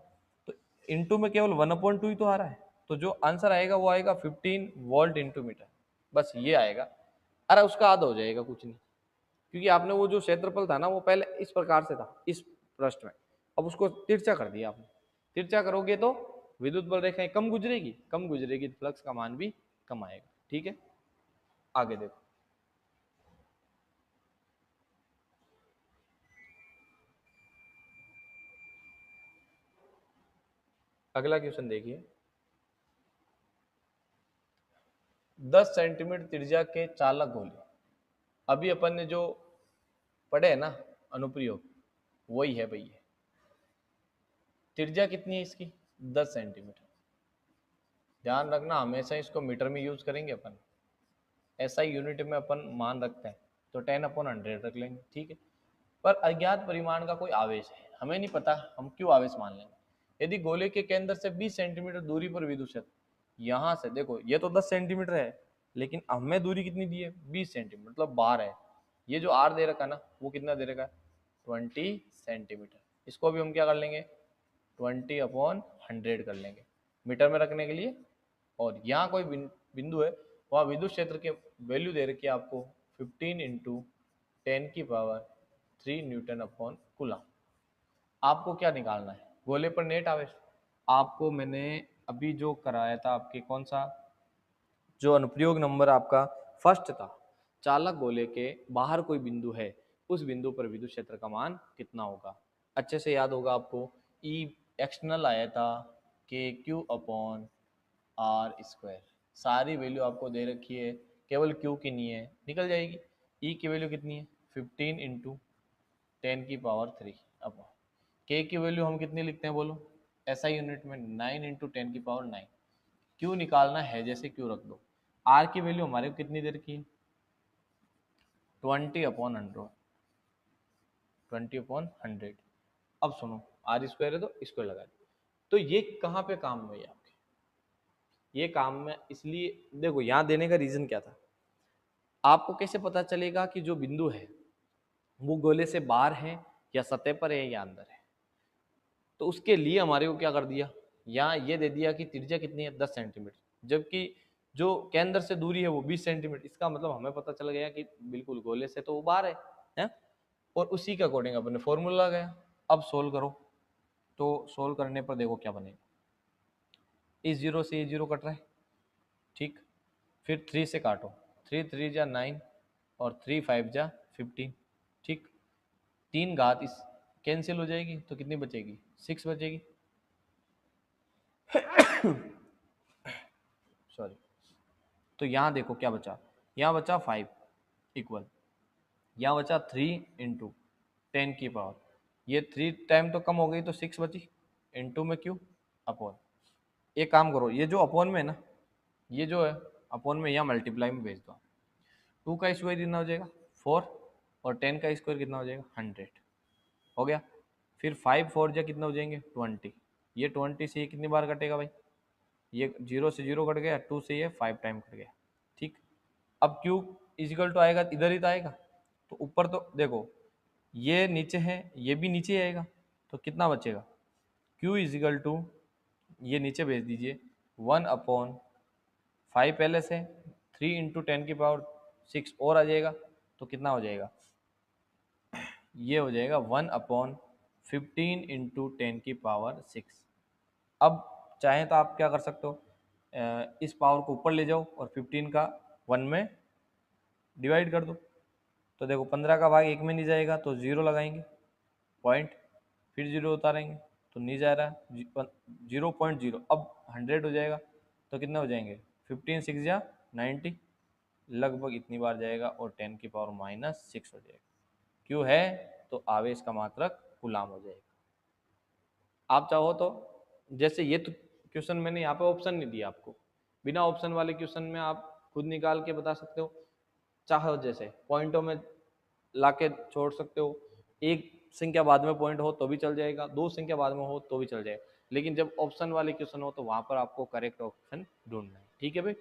तो इंटू में केवल 1/2 ही तो आ रहा है, तो जो आंसर आएगा वो आएगा 15 वोल्ट इंटू मीटर, बस ये आएगा। अरे उसका आधा हो जाएगा कुछ नहीं, क्योंकि आपने वो जो क्षेत्रफल था ना वो पहले इस प्रकार से था इस पृष्ठ में, अब उसको तिरछा कर दिया आपने, तिरछा करोगे तो विद्युत बल रेखाएं कम गुजरेगी, कम गुजरेगी तो फ्लक्स का मान भी कम आएगा, ठीक है। आगे देखो, अगला क्वेश्चन देखिए, 10 सेंटीमीटर त्रिज्या के चालक गोले, अभी अपन ने जो पढ़े है ना अनुप्रयोग, वही है भैया, त्रिज्या कितनी है इसकी 10 सेंटीमीटर, ध्यान रखना हमेशा इसको मीटर में यूज करेंगे अपन, एसआई यूनिट में अपन मान रखते हैं तो 10/100 रख लेंगे, ठीक है। पर अज्ञात परिमाण का कोई आवेश है, हमें नहीं पता हम क्यों आवेश मान लेंगे। यदि गोले के केंद्र से 20 सेंटीमीटर दूरी पर विद्युत क्षेत्र, यहाँ से देखो ये तो 10 सेंटीमीटर है, लेकिन हमें दूरी कितनी दी है 20 सेंटीमीटर, मतलब 12 है, ये जो आर दे रखा है ना वो कितना दे रखा है 20 सेंटीमीटर, इसको भी हम क्या कर लेंगे 20/100 कर लेंगे मीटर में रखने के लिए। और यहाँ कोई बिंदु है, वहाँ विद्युत क्षेत्र के वैल्यू दे रखी है आपको 15 इंटू 10⁻³ न्यूटन अपॉन कूलम। आपको क्या निकालना है, गोले पर नेट आवेश। आपको मैंने अभी जो कराया था आपके कौन सा, जो अनुप्रयोग नंबर आपका फर्स्ट था, चालक गोले के बाहर कोई बिंदु है, उस बिंदु पर विद्युत क्षेत्र का मान कितना होगा, अच्छे से याद होगा आपको, ई एक्सटर्नल आया था KQ/R², सारी वैल्यू आपको दे रखी है, केवल क्यू की नहीं है, निकल जाएगी। ई की वैल्यू कितनी है 15 इंटू 10⁻³ अब के की वैल्यू हम कितनी लिखते हैं बोलो, एसआई यूनिट में 9 इंटू 10⁹। क्यू निकालना है जैसे क्यू रख दो, आर की वैल्यू हमारे को कितनी दे रखी है 20/100, 20/100। अब सुनो आर स्क्वायर है तो स्क्वायर लगा दो, तो ये कहाँ पे काम में है आपके, ये काम में इसलिए देखो यहाँ देने का रीजन क्या था, आपको कैसे पता चलेगा कि जो बिंदु है वो गोले से बाहर है या सतह पर है या अंदर है, तो उसके लिए हमारे को क्या कर दिया, यहाँ ये दे दिया कि त्रिज्या कितनी है 10 सेंटीमीटर, जबकि जो केंद्र से दूरी है वो 20 सेंटीमीटर, इसका मतलब हमें पता चल गया कि बिल्कुल गोले से तो वो बाहर है? और उसी के अकॉर्डिंग अपने फॉर्मूला गया। अब सोल्व करो, तो सोल्व करने पर देखो क्या बनेगा, इस जीरो से ये जीरो कट रहा है, ठीक, फिर 3 से काटो, 3 3 जा 9 और 3 5 जा 15, ठीक, 3 घात इस कैंसिल हो जाएगी तो कितनी बचेगी 6 बचेगी, सॉरी। तो यहाँ देखो क्या बचा, यहाँ बचा 5 इक्वल, यहाँ बचा 3 इंटू 10⁻, ये 3 टाइम तो कम हो गई तो 6 बची, इंटू में क्यू अपॉन, एक काम करो ये जो अपॉन में है ना, ये जो है अपॉन में यहाँ मल्टीप्लाई में भेज दो, 2 का स्क्वायर कितना हो जाएगा 4 और 10 का स्क्वायर कितना हो जाएगा 100, हो गया। फिर 5 4 जा कितना हो जाएंगे 20, ये 20 से ये कितनी बार कटेगा भाई ये 0 से 0 कट गया, 2 से ये 5 टाइम कट गया, ठीक। अब Q इजिकल टू आएगा, इधर ही तो आएगा, तो ऊपर तो देखो ये नीचे है, ये भी नीचे ही आएगा, तो कितना बचेगा, Q इजिकल टू, ये नीचे भेज दीजिए, 1/5 पहले से, 3 × 10⁶ और आ जाएगा, तो कितना हो जाएगा, ये हो जाएगा 1/15 × 10⁶। अब चाहे तो आप क्या कर सकते हो, इस पावर को ऊपर ले जाओ और 15 का 1 में डिवाइड कर दो, तो देखो 15 का भाग 1 में नहीं जाएगा, तो 0 लगाएंगे, पॉइंट, फिर 0 उतारेंगे, तो नहीं जा रहा, 0.0, अब 100 हो जाएगा, तो कितने हो जाएंगे, 15 6 या 90, लगभग इतनी बार जाएगा और 10⁻⁻6 हो जाएगा। क्यों है, तो आवेश का मात्रक कूलाम हो जाएगा। आप चाहो तो, जैसे ये तो क्वेश्चन मैंने यहाँ पे ऑप्शन नहीं दिया आपको, बिना ऑप्शन वाले क्वेश्चन में आप खुद निकाल के बता सकते हो, चाहो जैसे पॉइंटों में लाके छोड़ सकते हो, एक संख्या बाद में पॉइंट हो तो भी चल जाएगा, दो संख्या बाद में हो तो भी चल जाएगा, लेकिन जब ऑप्शन वाले क्वेश्चन हो तो वहां पर आपको करेक्ट ऑप्शन ढूंढना है, ठीक है भाई।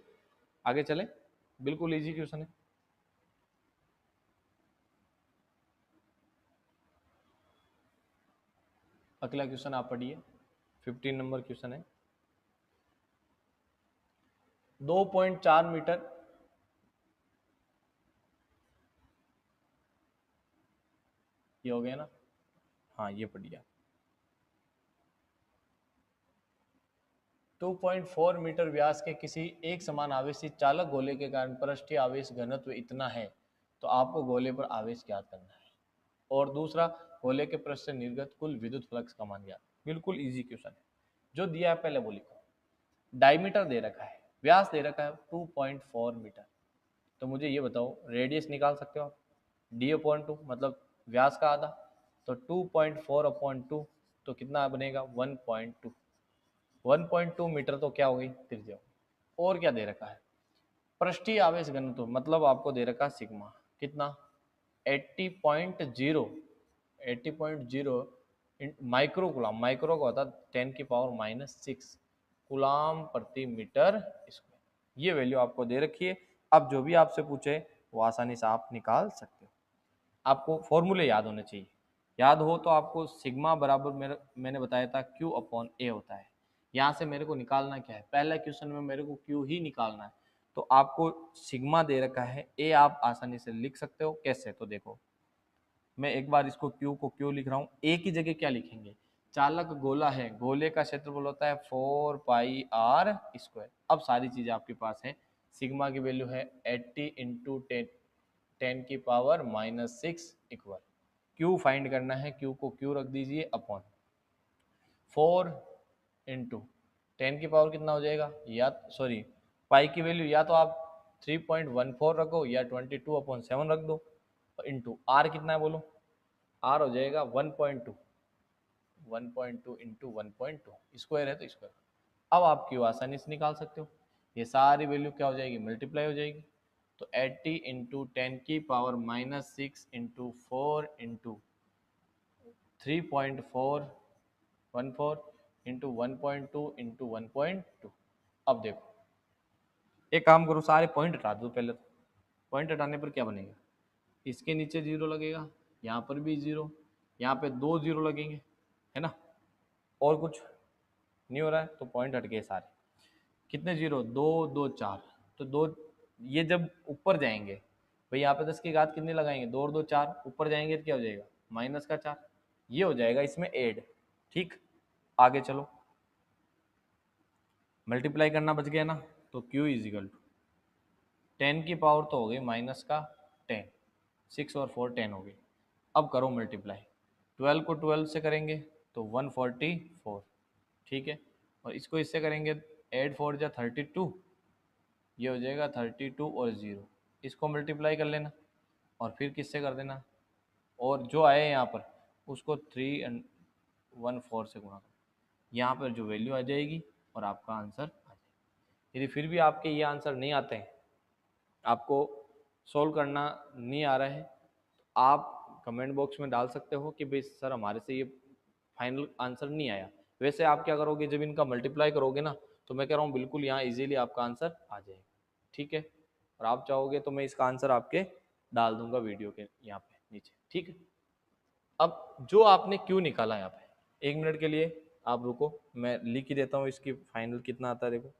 आगे चलें, बिल्कुल इजी क्वेश्चन है। अगला क्वेश्चन आप पढ़िए, 15 नंबर क्वेश्चन है। 2.4 मीटर ये हो गया ना, हाँ ये पढ़िए। 2.4 मीटर व्यास के किसी एक समान आवेशी चालक गोले के कारण पृष्ठीय आवेश घनत्व इतना है, तो आपको गोले पर आवेश ज्ञात करना है। और दूसरा, गोले के पृष्ठ से निर्गत कुल विद्युत फ्लक्स का मान ज्ञात। बिल्कुल इजी क्वेश्चन है, जो दिया है पहले वो लिखो। डायमीटर दे रखा है, व्यास दे रखा है 2.4 मीटर, तो मुझे ये बताओ रेडियस निकाल सकते हो आप, d/2 मतलब व्यास का आधा, तो 2.4/2 तो कितना बनेगा 1.2, 1.2 मीटर तो क्या हो गई त्रिज्या। और क्या दे रखा है, पृष्ठीय आवेश घनत्व मतलब आपको दे रखा है सिग्मा, कितना 80.0, 80.0 माइक्रो कुलाम, माइक्रो का होता 10⁻⁻6 कुलाम प्रति मीटर स्क्वायर। ये वैल्यू आपको दे रखी है, अब जो भी आपसे पूछे वो आसानी से आप निकाल सकते हो। आपको फॉर्मूले याद होने चाहिए, याद हो तो आपको सिग्मा बराबर मैंने बताया था Q/A होता है। यहाँ से मेरे को निकालना क्या है, पहला क्वेश्चन में मेरे को Q ही निकालना है, तो आपको सिग्मा दे रखा है, A आप आसानी से लिख सकते हो। कैसे, तो देखो मैं एक बार इसको Q को Q लिख रहा हूँ, A की जगह क्या लिखेंगे, चालक गोला है, गोले का क्षेत्रफल होता है 4πr²। अब सारी चीजें आपके पास है, सिग्मा की वैल्यू है 80 × 10⁻⁻6 इक्वल, Q फाइंड करना है, Q को Q रख दीजिए अपॉन 4 × 10 की पावर कितना हो जाएगा, या सॉरी पाई की वैल्यू या तो आप 3.14 रखो या 22/7 रख दो, इंटू आर कितना है बोलो, आर हो जाएगा 1.2, 1.2 × 1.2 स्क्वायर है तो स्क्वायर। अब आप क्यू आसानी से निकाल सकते हो, ये सारी वैल्यू क्या हो जाएगी, मल्टीप्लाई हो जाएगी, तो 80 × 10⁻⁻6 × 4 × 3.414 × 1.2 × 1.2। अब देखो एक काम करो, सारे पॉइंट हटा दो पहले, तो पॉइंट हटाने पर क्या बनेगा, इसके नीचे 0 लगेगा, यहाँ पर भी 0, यहाँ पे 2 0 लगेंगे, है ना, और कुछ नहीं हो रहा है, तो पॉइंट हट गए सारे। कितने 0, 2 2 4, तो 2, ये जब ऊपर जाएंगे भाई यहाँ पे 10 की घात कितनी लगाएंगे, 2 और 2 4, ऊपर जाएंगे तो क्या हो जाएगा -4, ये हो जाएगा इसमें ऐड, ठीक। आगे चलो, मल्टीप्लाई करना बच गया ना, तो Q = 10 की पावर तो हो गई -10, 6 और 4 10 हो गई। अब करो मल्टीप्लाई, 12 को 12 से करेंगे तो 144, ठीक है, और इसको इससे करेंगे 8 4 जा 32, ये हो जाएगा 32 और 0, इसको मल्टीप्लाई कर लेना और फिर किससे कर देना, और जो आए यहाँ पर उसको 314 से गुणा करो, यहाँ पर जो वैल्यू आ जाएगी और आपका आंसर आ जाएगा। यदि फिर भी आपके ये आंसर नहीं आते हैं, आपको सोल्व करना नहीं आ रहा है, तो आप कमेंट बॉक्स में डाल सकते हो कि भाई सर हमारे से ये फाइनल आंसर नहीं आया। वैसे आप क्या करोगे, जब इनका मल्टीप्लाई करोगे ना तो मैं कह रहा हूँ बिल्कुल यहाँ इजीली आपका आंसर आ जाएगा, ठीक है। और आप चाहोगे तो मैं इसका आंसर आपके डाल दूंगा वीडियो के यहाँ पे नीचे, ठीक है। अब जो आपने क्यू निकाला यहाँ पे, 1 मिनट के लिए आप रुको, मैं लिख ही देता हूँ इसकी फाइनल कितना आता है, देखो।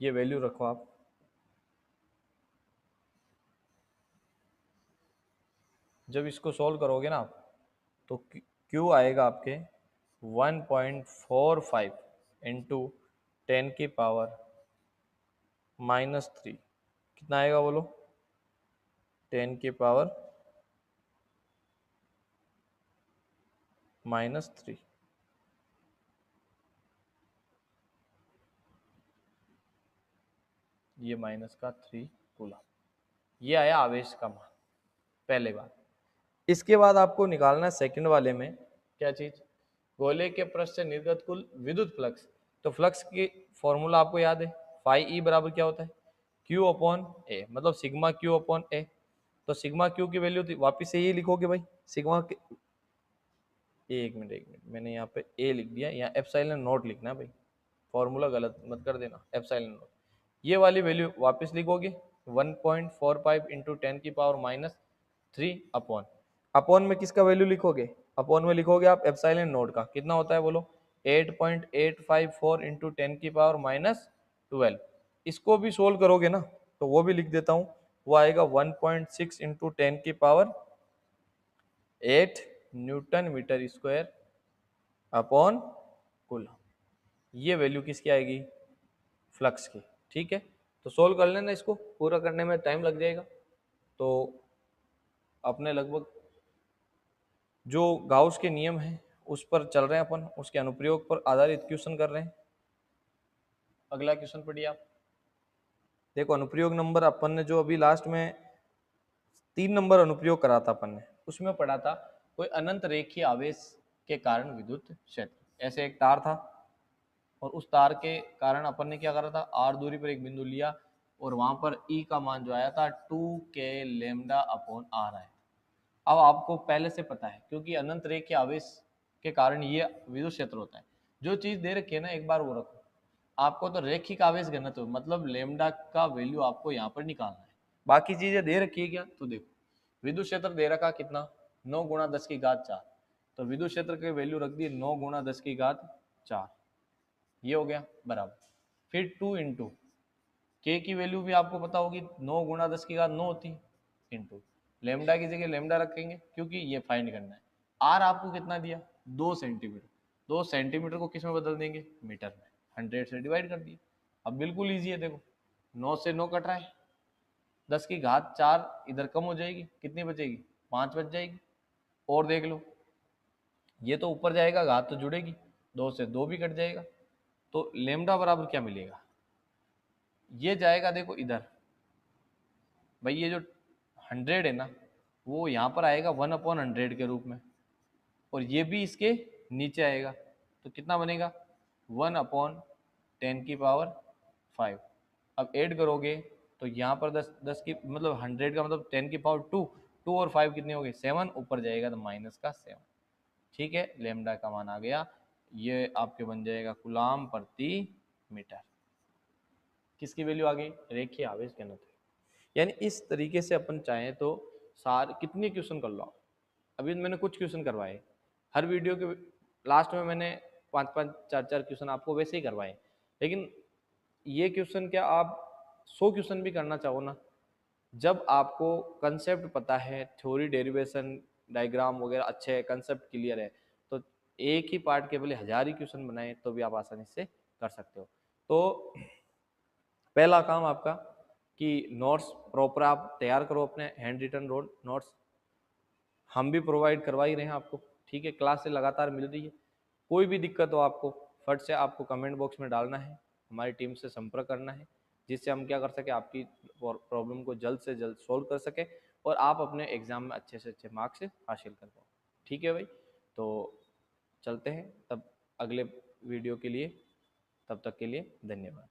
ये वैल्यू रखो आप, जब इसको सोल्व करोगे ना आप, तो क्यू आएगा आपके 1.45 इंटू 10⁻³ कितना आएगा बोलो? 10⁻³ ये -3 कूलम, ये आया आवेश का मान, पहले बात। इसके बाद आपको निकालना है सेकंड वाले में क्या चीज, गोले के पृष्ठ से निर्गत कुल विद्युत फ्लक्स। तो फ्लक्स की फॉर्मूला आपको याद है, फाई ई बराबर क्या होता है, क्यू अपॉन ए, मतलब सिग्मा क्यू अपॉन ए। तो सिग्मा क्यू की वैल्यू थी, वापिस से ये लिखोगे भाई, सिग्मा के, एक मिनट मैंने यहाँ पे ए लिख दिया, यहाँ एप्सिलॉन नॉट लिखना है भाई, फॉर्मूला गलत मत कर देना, एप्सिलॉन नॉट। ये वाली वैल्यू वापस लिखोगे 1.45 इंटू 10⁻³ अपॉन, अपॉन में किसका वैल्यू लिखोगे, अपॉन में लिखोगे आप एप्सिलॉन नोट का, कितना होता है बोलो, 8.854 इंटू 10⁻12। इसको भी सोल्व करोगे ना, तो वो भी लिख देता हूँ, वो आएगा 1.6 into 10⁸ newton metre square upon coulomb. ये वैल्यू किसकी आएगी, फ्लक्स की, ठीक है। तो सोल्व कर लेना, इसको पूरा करने में टाइम लग जाएगा। तो अपने लगभग जो गाउस के नियम हैं उस पर चल रहे हैं अपन, उसके अनुप्रयोग पर आधारित क्वेश्चन कर रहे हैं। अगला क्वेश्चन पढ़िए आप, देखो अनुप्रयोग नंबर अपन ने जो अभी लास्ट में 3 नंबर अनुप्रयोग करा था अपन ने, उसमें पढ़ा था कोई अनंत रेखीय आवेश के कारण विद्युत क्षेत्र। ऐसे एक तार था और उस तार के कारण अपन ने क्या करा था, आर दूरी पर एक बिंदु लिया और वहां पर ई का मान जो आया था 2k λ/r आया। अब आपको पहले से पता है, क्योंकि अनंत रेखीय आवेश के कारण ये विद्युत क्षेत्र होता है। जो चीज दे रखी है ना, एक बार वो रखो, आपको तो रैखिक आवेश घनत्व मतलब लेमडा का वैल्यू आपको यहाँ पर निकालना है। बाकी चीजें दे रखी है क्या, तो देखो विद्युत क्षेत्र दे रखा कितना, 9 × 10⁴। तो विद्युत क्षेत्र की वैल्यू रख दी 9 × 10⁴, ये हो गया बराबर। फिर 2 इंटू के की वैल्यू भी आपको पता होगी, 9 × 10⁹ होती है, इंटू लेमडा की जगह लेमडा रखेंगे क्योंकि ये फाइंड करना है। आर आपको कितना दिया, 2 सेंटीमीटर। 2 सेंटीमीटर को किस में बदल देंगे, मीटर में, 100 से डिवाइड कर दिया। अब बिल्कुल ईजी है, देखो 9 से 9 कट रहा है, 10⁴ इधर कम हो जाएगी, कितनी बचेगी, 5 बच जाएगी। और देख लो, ये तो ऊपर जाएगा, घात तो जुड़ेगी, 2 से 2 भी कट जाएगा। तो लेमडा बराबर क्या मिलेगा, ये जाएगा देखो इधर, भाई ये जो 100 है ना, वो यहाँ पर आएगा 1/100 के रूप में, और ये भी इसके नीचे आएगा। तो कितना बनेगा, 1/10⁵। अब ऐड करोगे तो यहाँ पर 10 की मतलब 100 का मतलब 10⁻², 2 और 5 कितने हो गए, 7, ऊपर जाएगा तो -7, ठीक है। लेमडा का मान आ गया, ये आपके बन जाएगा कूलाम प्रति मीटर। किसकी वैल्यू आ गई, रेखीय आवेश घनत्व। यानी इस तरीके से अपन चाहें तो सार कितने क्वेश्चन कर लो। अभी मैंने कुछ क्वेश्चन करवाए, हर वीडियो के लास्ट में मैंने 5-5, 4-4 क्वेश्चन आपको वैसे ही करवाए, लेकिन ये क्वेश्चन क्या आप 100 क्वेश्चन भी करना चाहो ना, जब आपको कंसेप्ट पता है, थ्योरी डेरिवेशन डायग्राम वगैरह अच्छे है, कंसेप्ट क्लियर है, तो एक ही पार्ट के भले 1000 ही क्वेश्चन बनाए तो भी आप आसानी से कर सकते हो। तो पहला काम आपका कि नोट्स प्रॉपर आप तैयार करो, अपने हैंड रिटन नोट्स हम भी प्रोवाइड करवा ही रहे हैं आपको, ठीक है, क्लास से लगातार मिल रही है। कोई भी दिक्कत हो आपको फट से आपको कमेंट बॉक्स में डालना है, हमारी टीम से संपर्क करना है, जिससे हम क्या कर सके, आपकी प्रॉब्लम को जल्द से जल्द सोल्व कर सके और आप अपने एग्जाम में अच्छे से अच्छे मार्क्स हासिल कर पाओ, ठीक है भाई। तो चलते हैं तब अगले वीडियो के लिए, तब तक के लिए धन्यवाद।